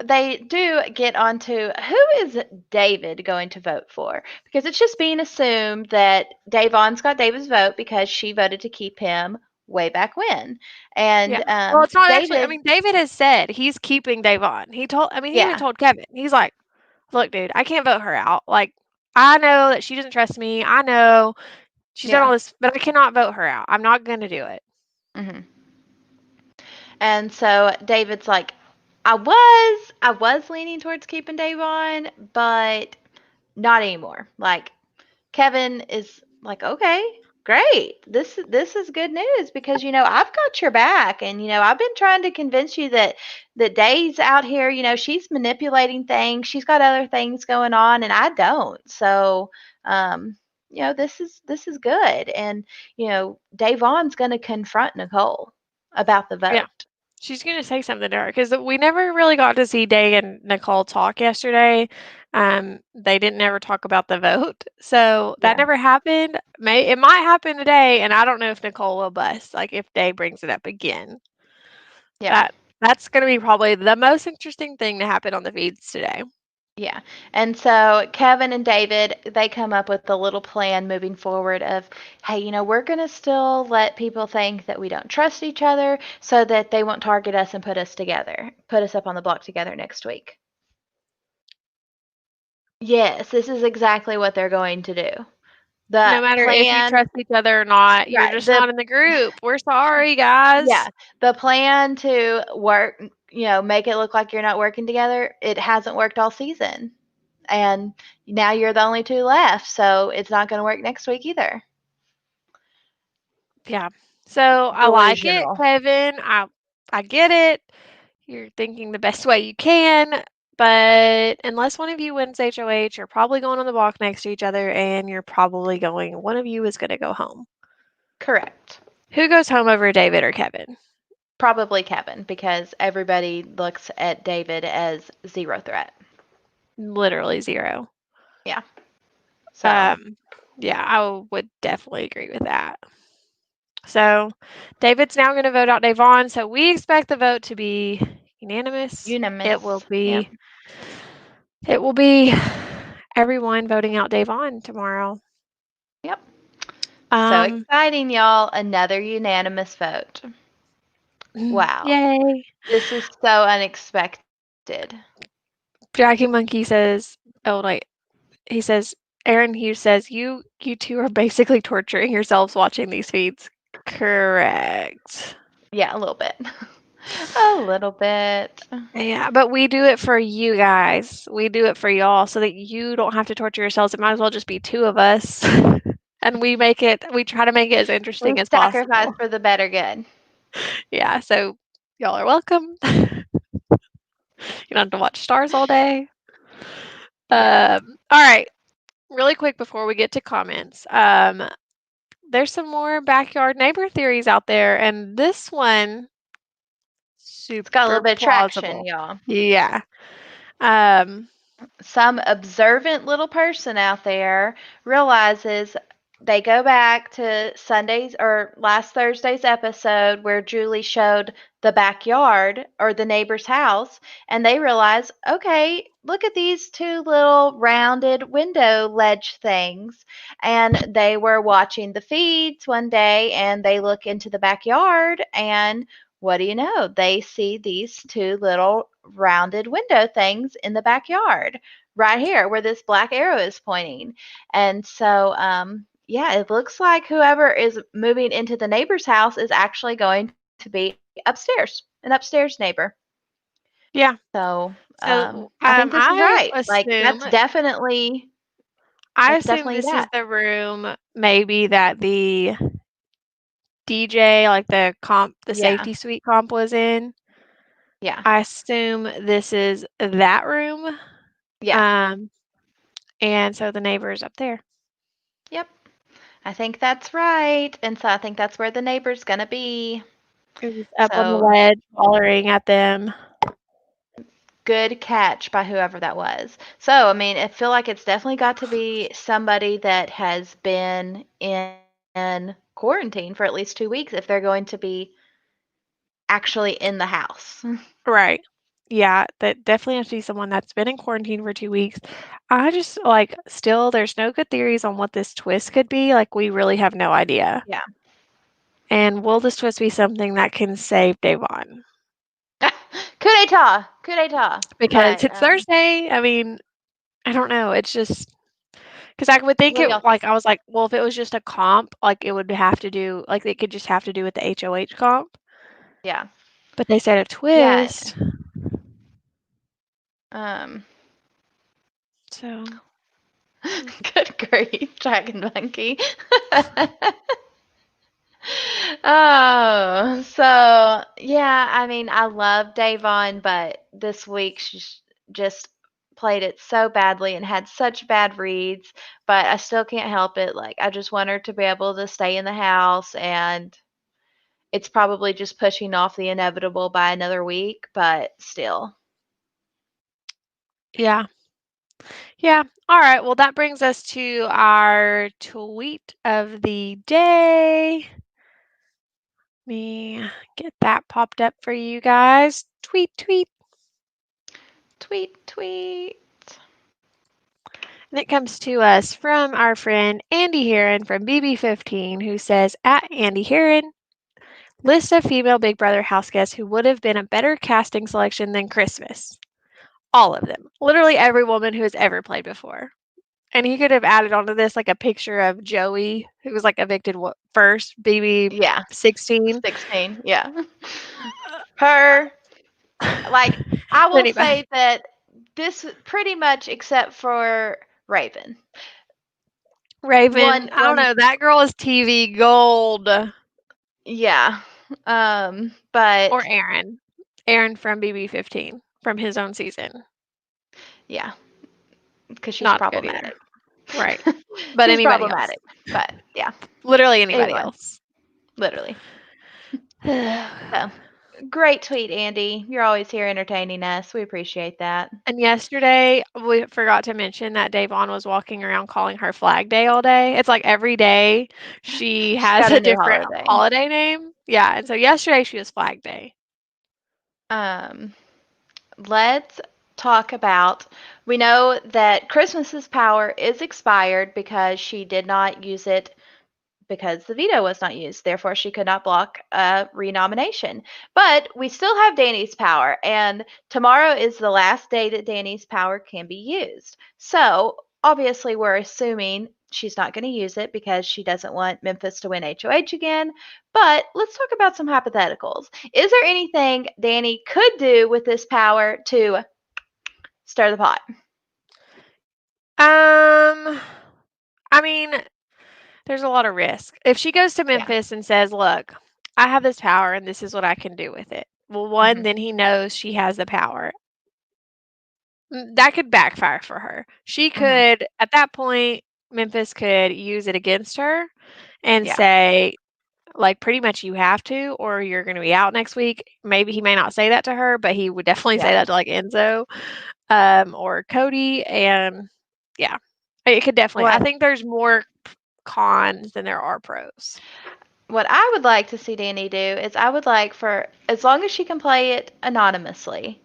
they do get onto who is David going to vote for? Because it's just being assumed that DaVonne's got David's vote because she voted to keep him way back when. Yeah. And Well, it's not actually. I David, mean, David has said he's keeping Davon. He even yeah, told Kevin. He's like, look, dude, I can't vote her out. Like, I know that she doesn't trust me. I know she's done yeah. all this, but I cannot vote her out. I'm not going to do it. Hmm. And so David's like, I was leaning towards keeping DaVonne, but not anymore. Like Kevin is like, okay, great. This is good news because I've got your back, and I've been trying to convince you that Day's out here. She's manipulating things. She's got other things going on, and I don't. So, um, this is good, and DaVonne's going to confront Nicole about the Yeah. vote. She's gonna say something to her because we never really got to see Day and Nicole talk yesterday. They didn't ever talk about the vote, so that Yeah. never happened. It might happen today, and I don't know if Nicole will bust, like, if Day brings it up again. Yeah. That's gonna be probably the most interesting thing to happen on the feeds today. Yeah. And so Kevin and David, they come up with a little plan moving forward of, hey, we're going to still let people think that we don't trust each other so that they won't target us and put us up on the block together next week. Yes, this is exactly what they're going to do. The No matter if you plan, trust each other or not, you're right, just not in the group. We're sorry, guys. yeah, the plan to work, make it look like you're not working together, it hasn't worked all season. And now you're the only two left, so it's not going to work next week either. Yeah. So I like it, Delusional. Kevin. I get it. You're thinking the best way you can, but unless one of you wins HOH, you're probably going on the block next to each other, and you're probably going. One of you is going to go home. Correct. Who goes home over David or Kevin? Probably Kevin, because everybody looks at David as zero threat. Literally zero. Yeah. So Um, yeah, I would definitely agree with that. So David's now going to vote out DaVonne. So we expect the vote to be unanimous. It will unanimous. Yep. be. It will be everyone voting out DaVonne tomorrow. Yep. So Um, exciting, y'all. Another unanimous vote. Wow. yay. This is so unexpected. Jackie Monkey says, oh, like, he says, Aaron Hughes says, you two are basically torturing yourselves watching these feeds. Correct. Yeah, a little bit. A little bit. Yeah, but we do it for you guys. We do it for y'all so that you don't have to torture yourselves. It might as well just be two of us. And we try to make it as We interesting as sacrifice possible. for the better good. Yeah, so y'all are welcome. You don't have to watch stars all day. Yeah. All right, really quick before we get to comments. There's some more backyard neighbor theories out there, and this one It's got a little super bit of traction, plausible. y'all. Yeah. Um, Some observant little person out there realizes they go back to Sunday's or last Thursday's episode where Julie showed the backyard or the neighbor's house, and they realize, okay, look at these two little rounded window ledge things. And they were watching the feeds one day and they look into the backyard, and what do you know? They see these two little rounded window things in the backyard right here where this black arrow is pointing. And so, yeah, it looks like whoever is moving into the neighbor's house is actually going to be upstairs, an upstairs neighbor. yeah. So, So I think this is I right. Like, assume I that's assume definitely this is that. the room maybe that the DJ, like the Yeah. safety suite comp was in. Yeah. I assume this is that room. Yeah. Um, and so the neighbor's up there. Yep. I think that's right. And so I think that's where the neighbor's going to be. Is up on the So, ledge, hollering at them. good catch by whoever that was. So, I mean, I feel like it's definitely got to be somebody that has been in quarantine for at least 2 weeks if they're going to be actually in the house. Right. Yeah, that definitely has to be someone that's been in quarantine for 2 weeks. I just like still there's no good theories on what this twist could be. Like we really have no idea. Yeah. And will this twist be something that can save DaVonne? Coup d'etat. Coup d'etat. Because But it's Thursday. I mean, I don't know. It's just because I would think what do it y'all like think? I was like, well, if it was just a comp, like it would have to do like it could just have to do with the HOH comp. Yeah. But they said a Yeah. twist. Um So good grief, Dragon Monkey. Oh, so yeah, I mean, I love Davon, but this week she's just played it so badly and had such bad reads, but I still can't help it. Like, I just want her to be able to stay in the house it's probably just pushing off the inevitable by another week, but still. Yeah. Yeah. All right. Well, that brings us to our tweet of the day. Let me get that popped up for you guys. Tweet, tweet. Tweet, tweet. And it comes to us from our friend Andy Heron from BB15, who says, at Andy Heron, list of female Big Brother house guests who would have been a better casting selection than Christmas. All of them. Literally every woman who has ever played before. And he could have added onto this like a picture of Joey, who was like evicted first, BB Yeah, 16. 16. Yeah. Her, like, I will Anyway, say that this pretty much except for Raven. Raven, One, I don't one, know. That girl is TV gold. yeah. But Or Aaron. Aaron from BB15 from his own season. yeah, because she's Not good either. problematic. Right. But She's anybody else. problematic. But yeah, Literally anybody anyway, else. literally. And So great tweet, Andy. You're always here entertaining us. We appreciate that. yesterday, we forgot to mention that DaVonne was walking around calling her Flag Day all day. It's like every day she She's has got a a new different holiday. holiday name. Yeah. And so yesterday she was Flag Day. Um, let's talk about. We know that Christmas's power is expired because she did not use it because the veto was not used. Therefore, she could not block a renomination. But we still have Dani's power, and tomorrow is the last day that Dani's power can be used. So, obviously, we're assuming she's not going to use it because she doesn't want Memphis to win HOH again. But let's talk about some hypotheticals. Is there anything Dani could do with this power to stir the pot? I mean, there's a lot of risk. If she goes to Yeah. Memphis and says, "Look, I have this power and this is what I can do with it." Well, one, Hmm. then he knows she has the power. That could backfire for her. She Hmm. could, at that point, Memphis could use it against her and Yeah. say, like, pretty much you have to, or you're going to be out next week. Maybe he may not say that to her, but he would definitely say Yeah. that to like Enzo, or Cody. And yeah, it could definitely, I What think there's more cons than there are pros. what I would like to see Dani do is I would like for as long as she can play it anonymously,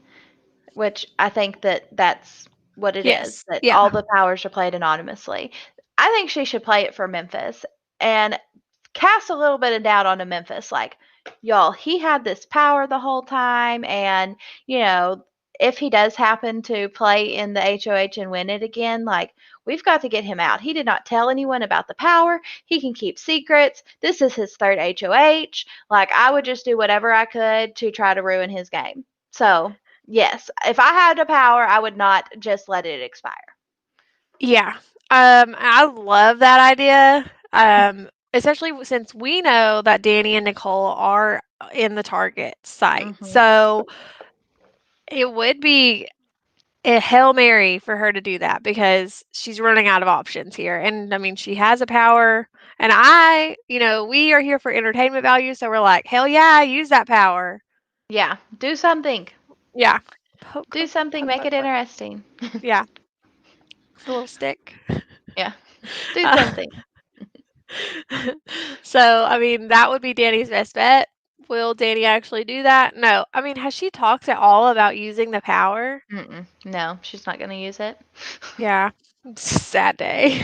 which I think that that's what it is, Yes. that Yeah. all the powers are played anonymously. I think she should play it for Memphis and cast a little bit of doubt onto Memphis. Like, y'all, he had this power the whole time, and if he does happen to play in the HOH and win it again, like, we've got to get him out. He did not tell anyone about the power. He can keep secrets. This is his third HOH. Like, I would just do whatever I could to try to ruin his game. So, yes, if I had the power, I would not just let it expire. Yeah. I love that idea. Especially since we know that Dani and Nicole are in the target site. Hmm. So it would be a Hail Mary for her to do that because she's running out of options here. And I mean, she has a power. And we are here for entertainment value. So we're like, hell yeah, use that power. Yeah, do something. Yeah. Poke, Do something, poke, make poke, it poke. interesting. Yeah. The little stick. Yeah, do Uh, something. so, I mean, that would be Danny's best bet. Will Danny actually do that? No. I mean, has she talked at all about using the power? Mm-mm. No, she's not going to use it. Yeah. Sad day.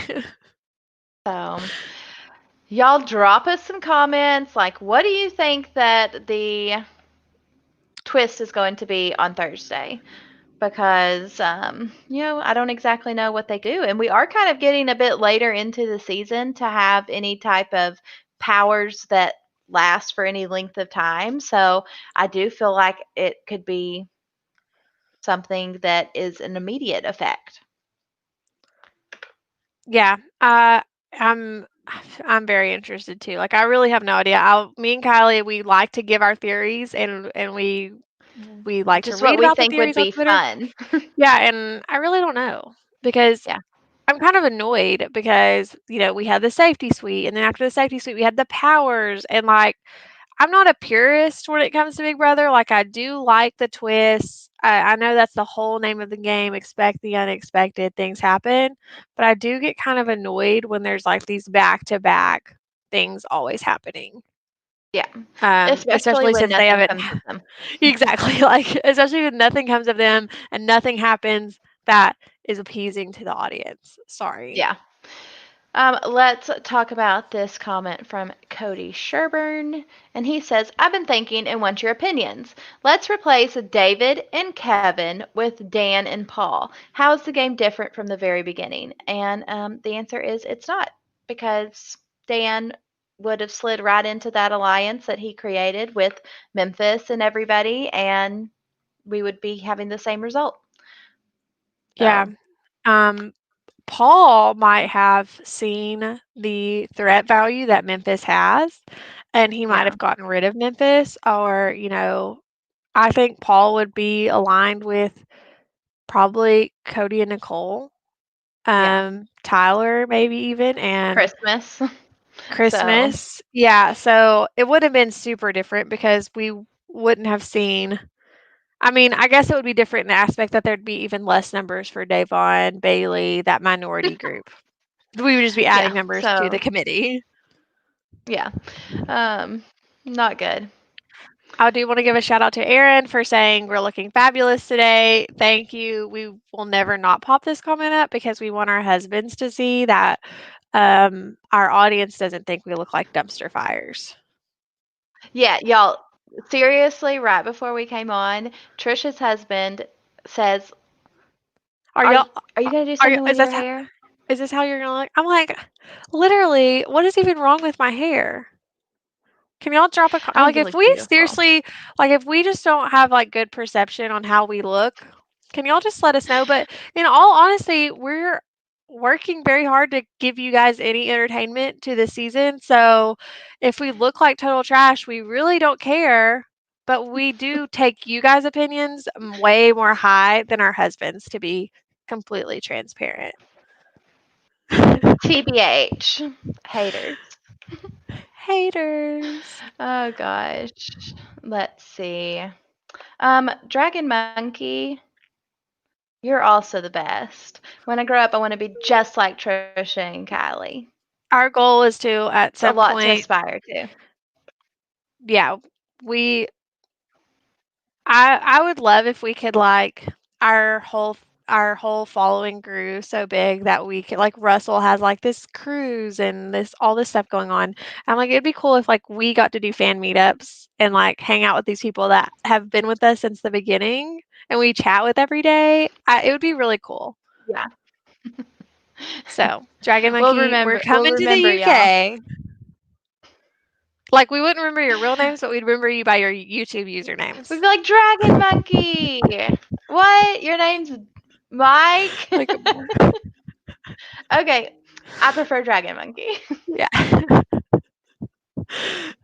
So, y'all drop us some comments. Like, what do you think that the twist is going to be on Thursday? Because, I don't exactly know what they do. And we are kind of getting a bit later into the season to have any type of powers that last for any length of time. So I do feel like it could be something that is an immediate effect. Yeah. I'm I'm very interested too. Like I really have no idea. Me and Kylie, we like to give our theories and we like to Just read what we about the think would theories on be Twitter. fun. Yeah, and I really don't know because Yeah. I'm kind of annoyed because, we had the safety suite and then after the safety suite we had the powers and like I'm not a purist when it comes to Big Brother. Like, I do like the twists. I know that's the whole name of the game. Expect the unexpected. Things happen. But I do get kind of annoyed when there's like these back to back things always happening. Yeah. Especially Especially when since they nothing haven't comes of them. exactly like especially when nothing comes of them and nothing happens that is appeasing to the audience. Sorry. Yeah. Let's talk about this comment from Cody Sherburne. And he says, I've been thinking and want your opinions. Let's replace David and Kevin with Dan and Paul. How is the game different from the very beginning? And the answer is it's not, because Dan would have slid right into that alliance that he created with Memphis and everybody, and we would be having the same result. Yeah. So, Um Paul might have seen the threat value that Memphis has, and he might yeah, have gotten rid of Memphis, or, I think Paul would be aligned with probably Cody and Nicole, yeah. Tyler maybe even, and Christmas. So, Christmas. Yeah, so it would have been super different because we wouldn't have seen. I mean, I guess it would be different in the aspect that there'd be even less numbers for DaVonne, Bailey, that minority group. We would just be yeah. adding numbers to the So, committee. yeah. Um, Not good. I do want to give a shout out to Erin for saying we're looking fabulous today. Thank you. We will never not pop this comment up because we want our husbands to see that our audience doesn't think we look like dumpster fires. Yeah, y'all, seriously, right before we came on, Trisha's husband says, Are "Are y'all? you, are you gonna do Are you? something with your hair?" Is this how you're gonna look? I'm like, literally, what is even wrong with my hair? Can y'all drop a Oh, like, you if look we beautiful. seriously like, if we just don't have, like, good perception on how we look, can y'all just let us know? But in all honesty, we're working very hard to give you guys any entertainment to this season, so if we look like total trash, we really don't care, but we do take you guys' opinions way more high than our husbands, to be completely transparent. TBH, haters. Haters. Oh gosh. Let's see. Dragon Monkey, you're also the best. When I grow up, I want to be just like Trisha and Kylie. Our goal is to, at It's a some lot to point, aspire to. yeah, we I would love if we could, like, our whole our whole following grew so big that we could, like, Russell has, like, this cruise and this all this stuff going on. I'm like, it'd be cool if, like, we got to do fan meetups and, like, hang out with these people that have been with us since the beginning and we chat with every day. It would be really cool. Yeah. So, Dragon We'll Monkey, we're remember. We'll coming to the remember y'all. UK. Like, we wouldn't remember your real names, but we'd remember you by your YouTube usernames. We'd be like, Dragon Monkey. What? Your name's Mike? Like, Okay. I prefer Dragon Monkey. yeah.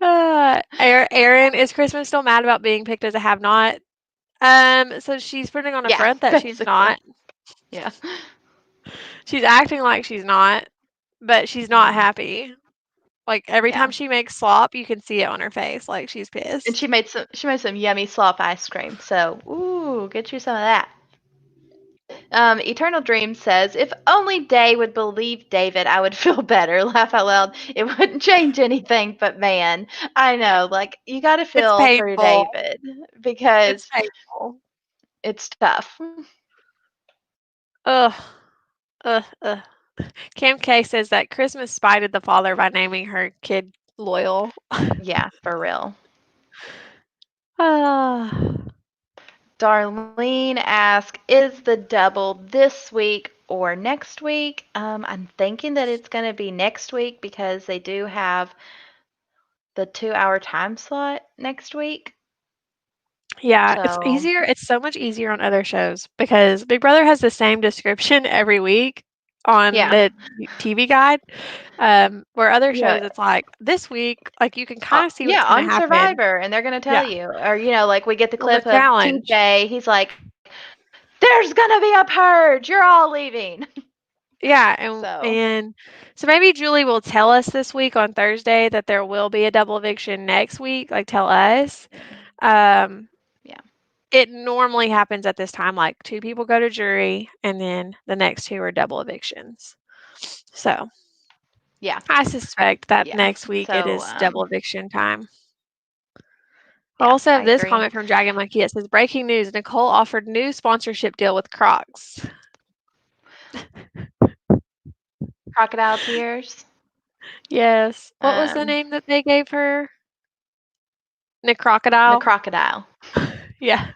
Erin, is Christmas still mad about being picked as a have not? So she's putting on a Yeah, front that she's basically. not. Yeah. She's acting like she's not, but she's not Mhm. happy. Like every Yeah. time she makes slop, you can see it on her face, like she's And pissed. she made some yummy slop ice cream. So, ooh, get you some of that. Eternal Dream says, if only Day would believe David, I would feel better. Laugh out loud. It wouldn't change anything, but man, I know. Like, you got to It's feel for painful. David It's because painful. it's tough. Ugh, ugh. Kim K says that Christmas spited the father by naming her kid Loyal. Yeah, for real. Ah. Darlene asks, is the double this week or next week? I'm thinking that it's going to be next week because they do have the 2 hour time slot next week. Yeah, it's So, easier. It's so much easier on other shows because Big Brother has the same description every week on yeah. the TV guide. Where other Yeah. shows, it's like this week, like you can kind of see Yeah, what's going on to happen. Survivor, and they're going to tell Yeah, you. Or, like we get the on the clip of challenge. TJ. He's like, there's going to be a purge. You're all leaving. Yeah, So, and so maybe Julie will tell us this week on Thursday that there will be a double eviction next week, like tell us. Um, yeah. it normally happens at this time, like two people go to jury and then the next two are double evictions. So Yeah. I suspect that Yeah. next week it So, is double eviction time. I yeah, also have I this agree. comment from Dragon Monkey. It says, "Breaking news: Nicole offered new sponsorship deal with Crocs." Crocodile tears. Yes. What was the Um, name that they gave her? Nick the Crocodile. crocodile. Yeah.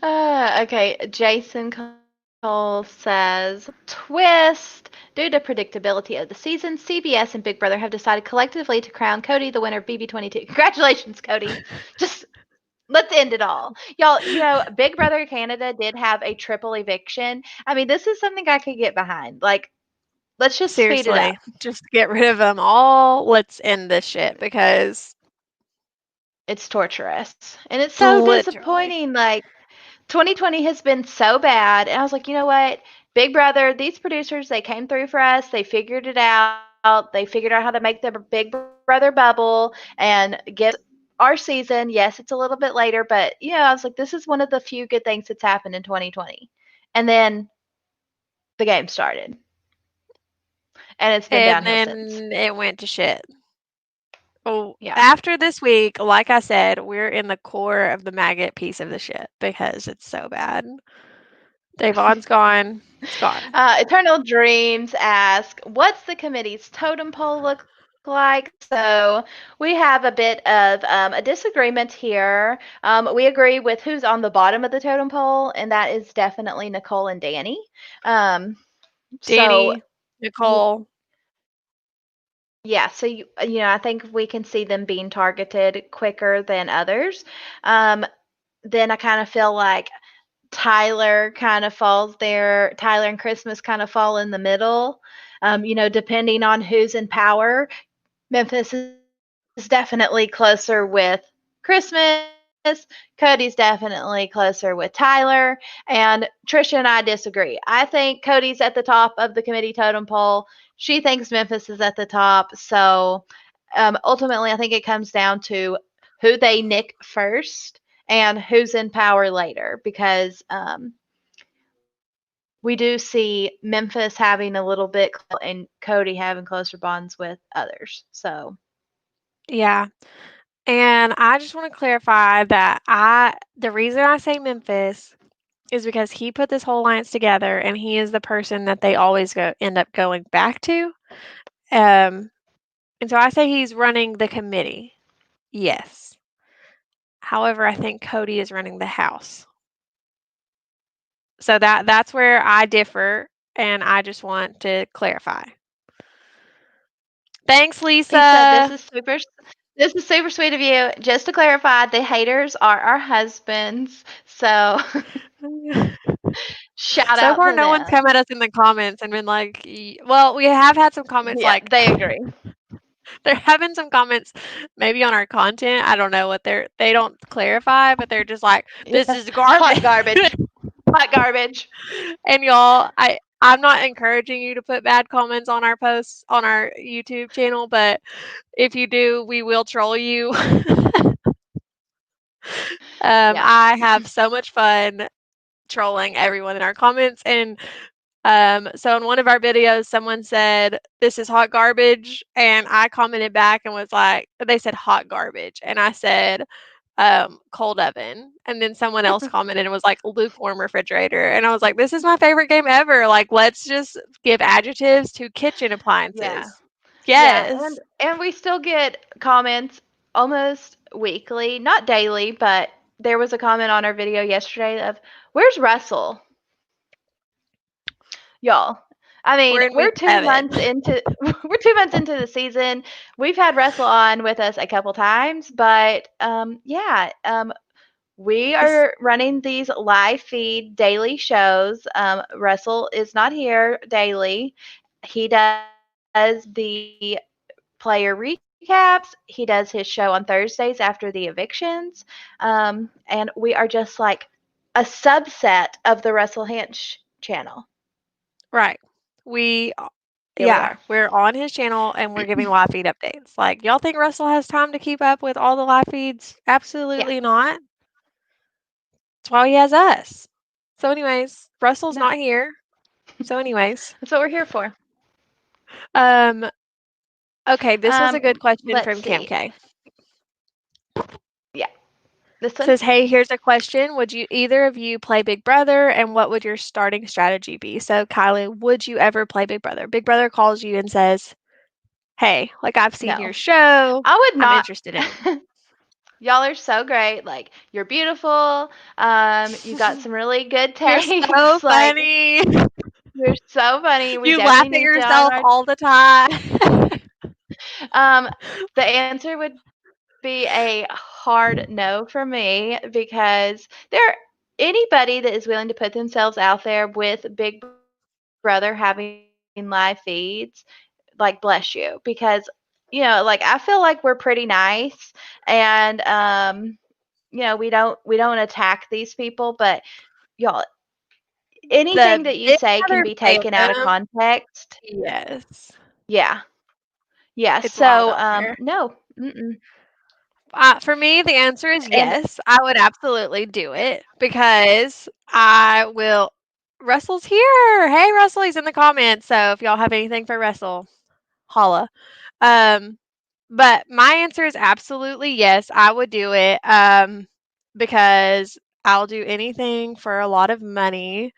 Okay, Jason Cole says, twist. Due to predictability of the season, CBS and Big Brother have decided collectively to crown Cody the winner of BB22. Congratulations, Cody. Just let's end it all. Y'all, Big Brother Canada did have a triple eviction. I mean, this is something I could get behind. Like, let's just speed it up. Seriously, just get rid of them all. Let's end this shit because It's torturous. And it's so literally. disappointing. Like, 2020 has been so bad. And I was like, you know what? Big Brother, these producers, they came through for us. They figured it out. They figured out how to make the Big Brother bubble and give our season. Yes, it's a little bit later, but, I was like, this is one of the few good things that's happened in 2020. And then the game started, and it's been And downhill since. then it went to shit. Oh, Yeah. after this week, like I said, we're in the core of the maggot piece of the shit because it's so bad. DaVonne's gone. It's gone. Eternal Dreams ask, what's the committee's totem pole look like? So we have a bit of a disagreement here. We agree with who's on the bottom of the totem pole, and that is definitely Nicole and Dani. Um, so Dani, Nicole. yeah, so I think we can see them being targeted quicker than others. Um, then I kind of feel like Tyler kind of falls there. Tyler and Christmas kind of fall in the middle. Depending on who's in power. Memphis is definitely closer with Christmas. Cody's definitely closer with Tyler. And Trisha and I disagree. I think Cody's at the top of the committee totem pole. She thinks Memphis is at the top. So ultimately, I think it comes down to who they nick first and who's in power later because we do see Memphis having a little bit and Cody having closer bonds with others. So, Yeah. And I just want to clarify that the reason I say Memphis is because he put this whole alliance together and he is the person that they always end up going back to. Um, and so I say he's running the committee. Yes. However, I think Cody is running the house. So that's where I differ and I just want to clarify. Thanks, he said, Lisa. This is super sweet of you. Just to clarify, the haters are our husbands. So, shout So out far, to no one's them. come at us in the comments and been like, well, we have had some comments Yeah, like, they agree. there have been some comments maybe on our content. I don't know what they don't clarify, but they're just like, this Yeah. is garbage. Hot garbage. Hot garbage. And y'all, I'm not encouraging you to put bad comments on our posts on our YouTube channel, but if you do, we will troll you. Yeah. I have so much fun trolling everyone in our comments. And so in one of our videos, someone said, "This is hot garbage." And I commented back and was like, they said hot garbage. And I said, cold oven. And then someone else commented and was like, lukewarm refrigerator. And I was like, this is my favorite game ever. Like, let's just give adjectives to kitchen Yeah. appliances. Yeah, Yes. and we still get comments almost weekly, not daily, but there was a comment on our video yesterday of, "Where's Russell?" Y'all. I mean, We're in we're week 2 7. months into we're 2 months into the season. We've had Russell on with us a couple times, but yeah, we This are running these live feed daily shows. Russell is not here daily. He does the player recaps. He does his show on Thursdays after the evictions. And we are just like a subset of the Russell Hantz channel. Right. We Here we yeah, are. we're on his channel and we're giving live feed updates. Like, y'all think Russell has time to keep up with all the live feeds? Yeah. Absolutely not. That's why he has us. So, anyways, Russell's No. not here. So, anyways, That's what we're here for. um, okay, this was a good question Let's from Cam see. K. Yeah. This one? Says, hey, here's a question. Would you either of you play Big Brother and what would your starting strategy be? So, Kylie, would you ever play Big Brother? Big Brother calls you and says, hey, like I've seen your No. show. I would I'm not. interested in Y'all are so great. Like, you're beautiful. You got it. some really good You're so takes. Like, funny. you're so funny. We You laugh definitely at need y'all on yourself our. all the time. Um, the answer would be a hard no for me because there anybody that is willing to put themselves out there with Big Brother having live feeds, like bless you because like I feel like we're pretty nice and we don't attack these people, but y'all The anything that you Big say can Brother be taken out of fandom, context. yes, Yeah. Yeah. it's wild So out there. no. Mm-mm. For me, the answer is And yes. I would absolutely do it because I will. Russell's here. Hey, Russell, he's in the comments. So if y'all have anything for Russell, holla. Um, but my answer is absolutely yes. I would do it. Because I'll do anything for a lot of money,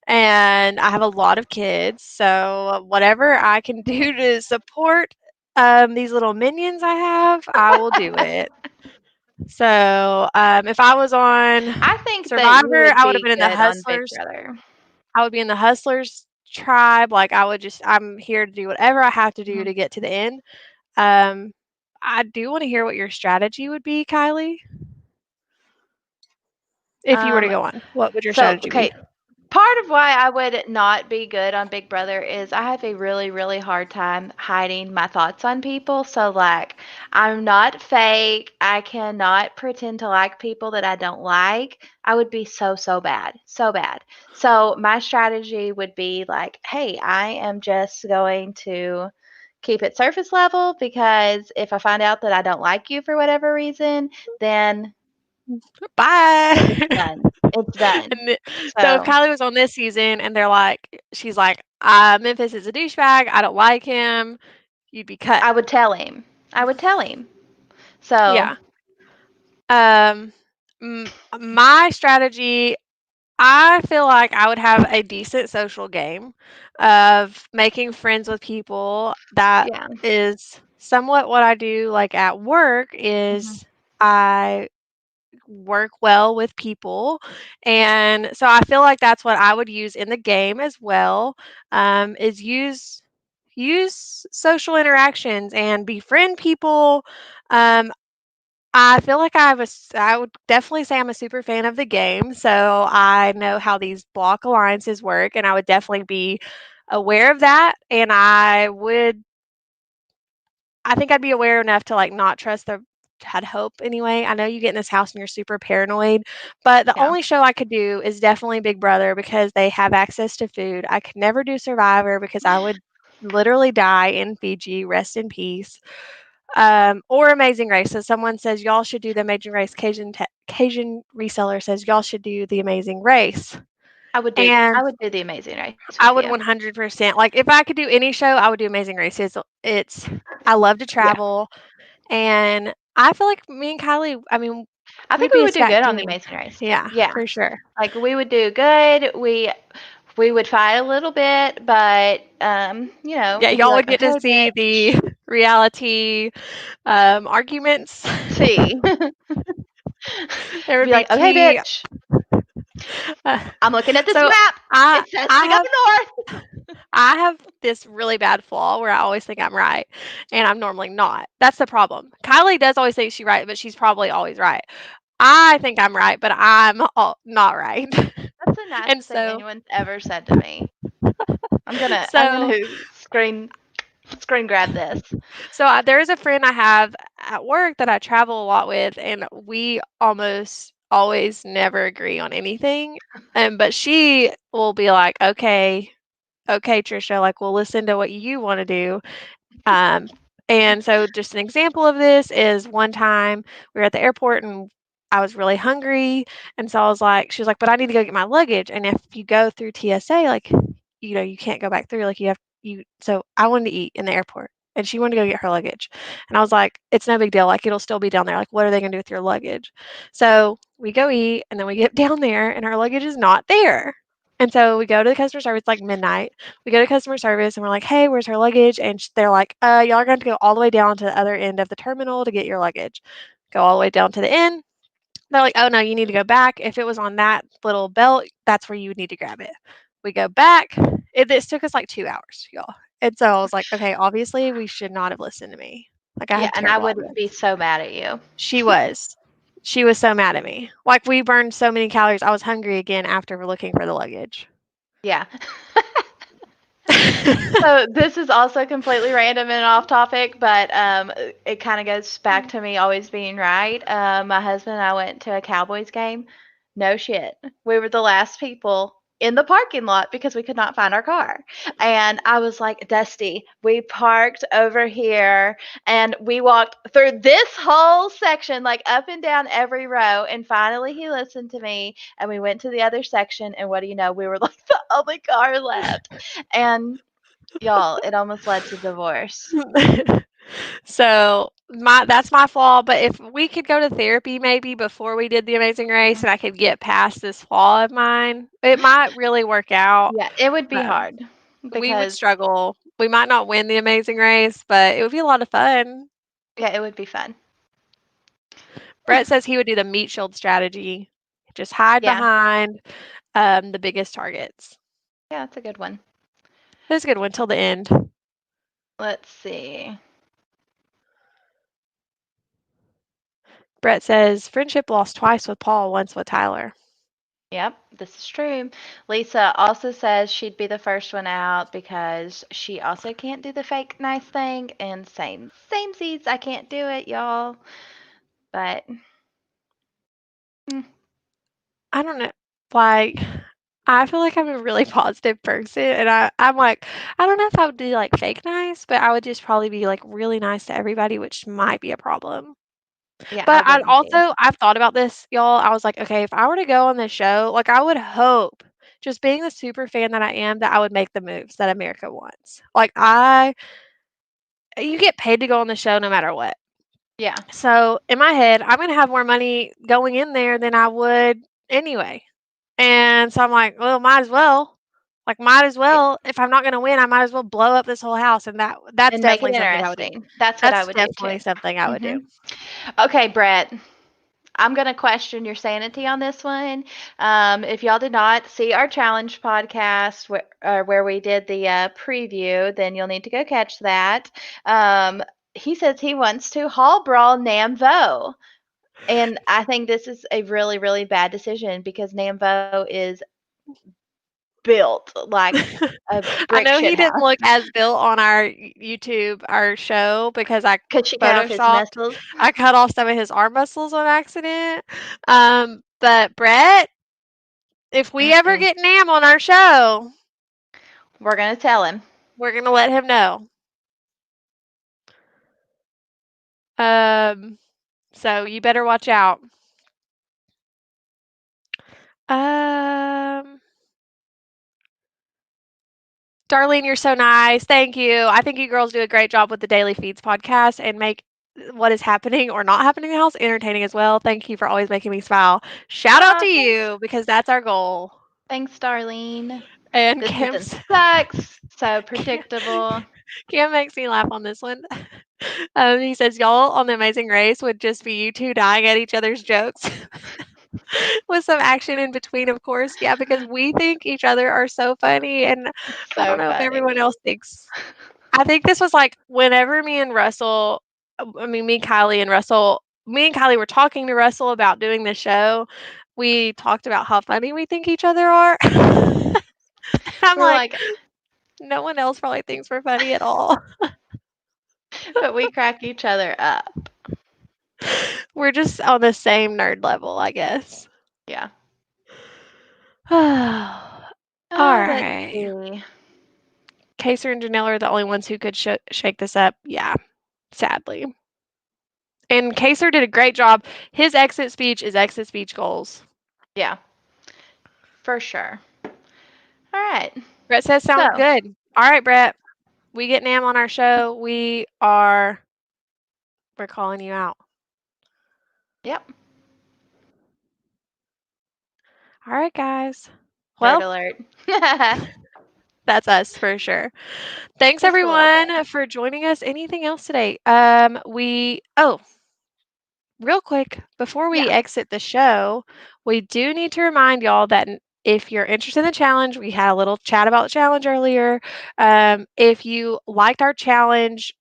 and I have a lot of kids. So whatever I can do to support these little minions I have, I will do it. So, if I was on I think that you Survivor, would I would have be been in the good on Big Hustlers. Brother. I would be in the Hustlers tribe. Like, I'm here to do whatever I have to do Mhm. to get to the end. Um, I do want to hear what your strategy would be, Kylie. If you were to Um, go on, what would your so strategy be? okay, part of why I would not be good on Big Brother is I have a really, really hard time hiding my thoughts on people. So, like, I'm not fake. I cannot pretend to like people that I don't like. I would be so, so bad. So bad. So, my strategy would be like, hey, I am just going to keep it surface level because if I find out that I don't like you for whatever reason, then it's Bye. done. It's done. So if So, Kylie was on this season and she's like, Memphis is a douchebag. I don't like him. You'd be cut. I would tell him. I would tell him. So, Yeah. Um, my strategy, I feel like I would have a decent social game of making friends with people. That yeah. is somewhat what I do. Like at work, Mhm. is I work well with people. And so I feel like that's what I would use in the game as well. Is use social interactions and befriend people. Um, I feel like I would definitely say I'm a super fan of the game, so I know how these block alliances work, and I would definitely be aware of that. And I think I'd be aware enough to like not trust the had hope anyway. I know you get in this house and you're super paranoid, but the Yeah. only show I could do is definitely Big Brother because they have access to food. I could never do Survivor because I would literally die in Fiji. Rest in peace. Or Amazing Race. So someone says y'all should do the Amazing Race. Cajun reseller says y'all should do the Amazing Race, I and would do the Amazing Race with I you. would 100% like if I could do any show, I would do Amazing Race. It's I love to Yeah. travel. And I feel like me and Kylie, I mean, I we'd think be we a would do stacked good on the team. Amazing Race. Yeah, Yeah. for sure. Like we would do good. We would fight a little bit, but Yeah, we'd be y'all would like, get to "Okay, see bitch." the reality arguments. See. There would Be be like, "Okay, tea. bitch. Uh, I'm looking at this so map. I It says I to go have north." I have this really bad flaw where I always think I'm right, and I'm normally not. That's the problem. Kylie does always think she's right, but she's probably always right. I think I'm right, but not right. That's the And nicest thing so anyone's ever said to me. I'm gonna so screen grab this. there is a friend I have at work that I travel a lot with, and we almost always never agree on anything. But she will be like, okay, okay, Trisha, like we'll listen to what you want to do. Um, and so just an example of this is one time we were at the airport and I was really hungry. And so I was like, she was like, but I need to go get my luggage. And if you go through TSA, like, you can't go back through. Like so I wanted to eat in the airport and she wanted to go get her luggage. And I was like, it's no big deal. Like, it'll still be down there. Like, what are they going to do with your luggage? So we go eat and then we get down there and our luggage is not there. And so we go to the customer service like midnight. We go to customer service and we're like, "Hey, where's her luggage?" And they're like, y'all are going to go all the way down to the other end of the terminal to get your luggage." Go all the way down to the end. They're like, "Oh no, you need to go back. If it was on that little belt, that's where you would need to grab it." We go back. This took us like 2 hours, y'all. And so I was like, "Okay, obviously we should not have listened to me. Like I Yeah, had and I terrible would be ideas." so mad at you. She was. She was so mad at me. Like we burned so many calories. I was hungry again after looking for the luggage. Yeah. So this is also completely random and off topic, but it kind of goes back to me always being right. My husband and I went to a Cowboys game. No shit. We were the last people in the parking lot because we could not find our car. And I was like, Dusty, we parked over here and we walked through this whole section, like up and down every row. And finally he listened to me and we went to the other section. And what do you know? We were like the only car left. And y'all, it almost led to divorce. So that's my flaw. But if we could go to therapy maybe before we did the Amazing Race Mhm. and I could get past this flaw of mine, it might really work out. Yeah, it would be Um, hard we would because struggle. We might not win the Amazing Race, but it would be a lot of fun. yeah, it would be fun. Brett says he would do the meat shield strategy. Just hide Yeah. behind the biggest targets. Yeah, that's a good one. That's a good one till the end. Let's see. Brett says friendship lost twice with Paul, once with Tyler. Yep, this is true. Lisa also says she'd be the first one out because she also can't do the fake nice thing. And same seeds. I can't do it, y'all. But mm, I don't know. Like, I feel like I'm a really positive person, and I'm like, I don't know if I would do like fake nice, but I would just probably be like really nice to everybody, which might be a problem. yeah, I But wouldn't be. I've thought about this, y'all. I was like, okay, if I were to go on this show, like I would hope, just being the super fan that I am, that I would make the moves that America wants. Like you get paid to go on the show no matter what. Yeah. So in my head, I'm gonna have more money going in there than I would anyway. And so I'm like, well, might as well. Like, might as Yeah. well. If I'm not gonna win, I might as well blow up this whole house. And that's And make it definitely something I would do. interesting. That's what I That's would do too. definitely something I would do. hmm Okay, Brett. I'm going to question your sanity on this one. If y'all did not see our challenge podcast where we did the preview, then you'll need to go catch that. He says he wants to hall brawl Namvo. And I think this is a really, really bad decision because Namvo is built like a I brick know shit he didn't house look as built on our YouTube, our show, because because she cut off his photoshopped. muscles. I cut off some of his arm muscles on accident. But Brett, if we ever Mm-mm. get Nam on our show, We're going to tell him. we're gonna let him know. Um, so you better watch out. Um, Darlene, you're so nice. Thank you. I think you girls do a great job with the Daily Feeds podcast and make what is happening or not happening in the house entertaining as well. Thank you for always making me smile. Shout out to Oh, thanks. you because that's our goal. Thanks, Darlene. And This season Kim's sucks. So Kim, predictable. Kim makes me laugh on this one. He says, y'all on the Amazing Race would just be you two dying at each other's jokes with some action in between, of course. Yeah, because we think each other are so funny. And I don't So know if funny. everyone else thinks. I think this was like whenever me, Kylie, and Russell, me and Kylie were talking to Russell about doing the show. We talked about how funny we think each other are. I'm We're like, like, no one else probably thinks we're funny at all. but we crack each other up. We're just on the same nerd level, I guess. Yeah. All Let's right. see. Kaser and Janelle are the only ones who could shake this up. Yeah, sadly. And Kaser did a great job. His exit speech is exit speech goals. Yeah, for sure. All right. Brett says So, sounds good. All right, Brett. We get Nam on our show. We're calling you out. yep. All right, guys. Nerd Well, alert. that's us for sure. Thanks Just a little bit. everyone for joining us. Anything else today? Real quick, before we Yeah. exit the show, we do need to remind y'all that if you're interested in the challenge, we had a little chat about the challenge earlier. If you liked our challenge,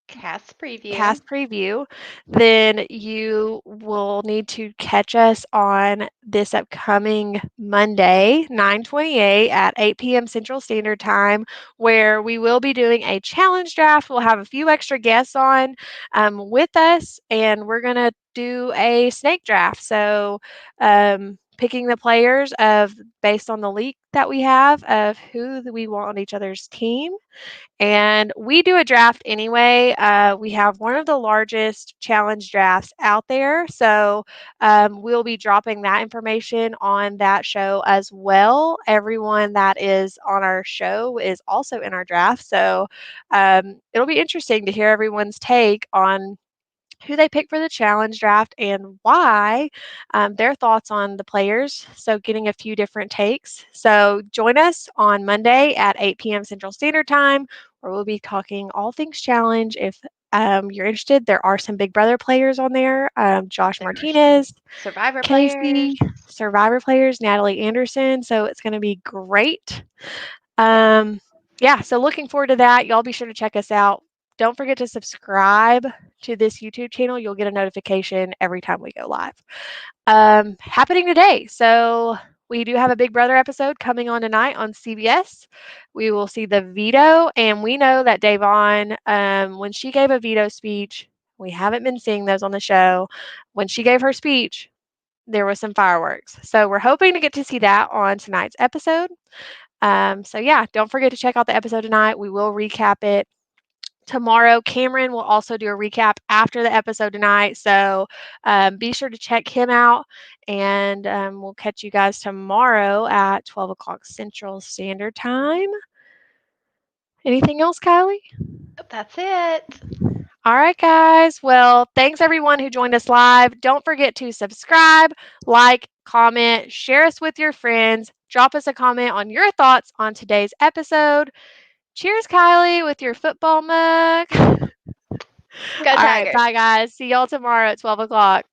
Cast preview. cast preview, then you will need to catch us on this upcoming Monday, 9/28 at 8 p.m. Central Standard Time, where we will be doing a challenge draft. We'll have a few extra guests on with us, and we're going to do a snake draft. So, picking the players of based on the leak that we have of who we want on each other's team, and we do a draft anyway. We have one of the largest challenge drafts out there. So we'll be dropping that information on that show as well. Everyone that is on our show is also in our draft. So it'll be interesting to hear everyone's take on who they pick for the challenge draft and why, their thoughts on the players. So, getting a few different takes. So, join us on Monday at 8 p.m. Central Standard Time, where we'll be talking all things challenge. If you're interested, there are some Big Brother players on there, Josh There are some Martinez, Survivor players. Casey, Survivor players, Natalie Anderson. So, it's going to be great. Yeah. Um, yeah, so looking forward to that. Y'all be sure to check us out. Don't forget to subscribe to this YouTube channel. You'll get a notification every time we go live. Happening today. So we do have a Big Brother episode coming on tonight on CBS. We will see the veto, and we know that DaVonne, when she gave a veto speech, we haven't been seeing those on the show. When she gave her speech, there was some fireworks. So we're hoping to get to see that on tonight's episode. So yeah, don't forget to check out the episode tonight. We will recap it tomorrow. Cameron will also do a recap after the episode tonight. So be sure to check him out. And we'll catch you guys tomorrow at 12 o'clock Central Standard Time. Anything else, Kylie? That's it. All right, guys. Well, thanks everyone who joined us live. Don't forget to subscribe, like, comment, share us with your friends. Drop us a comment on your thoughts on today's episode. Cheers, Kylie, with your football mug. Go All right, Tigers. bye, guys. See y'all tomorrow at 12 o'clock.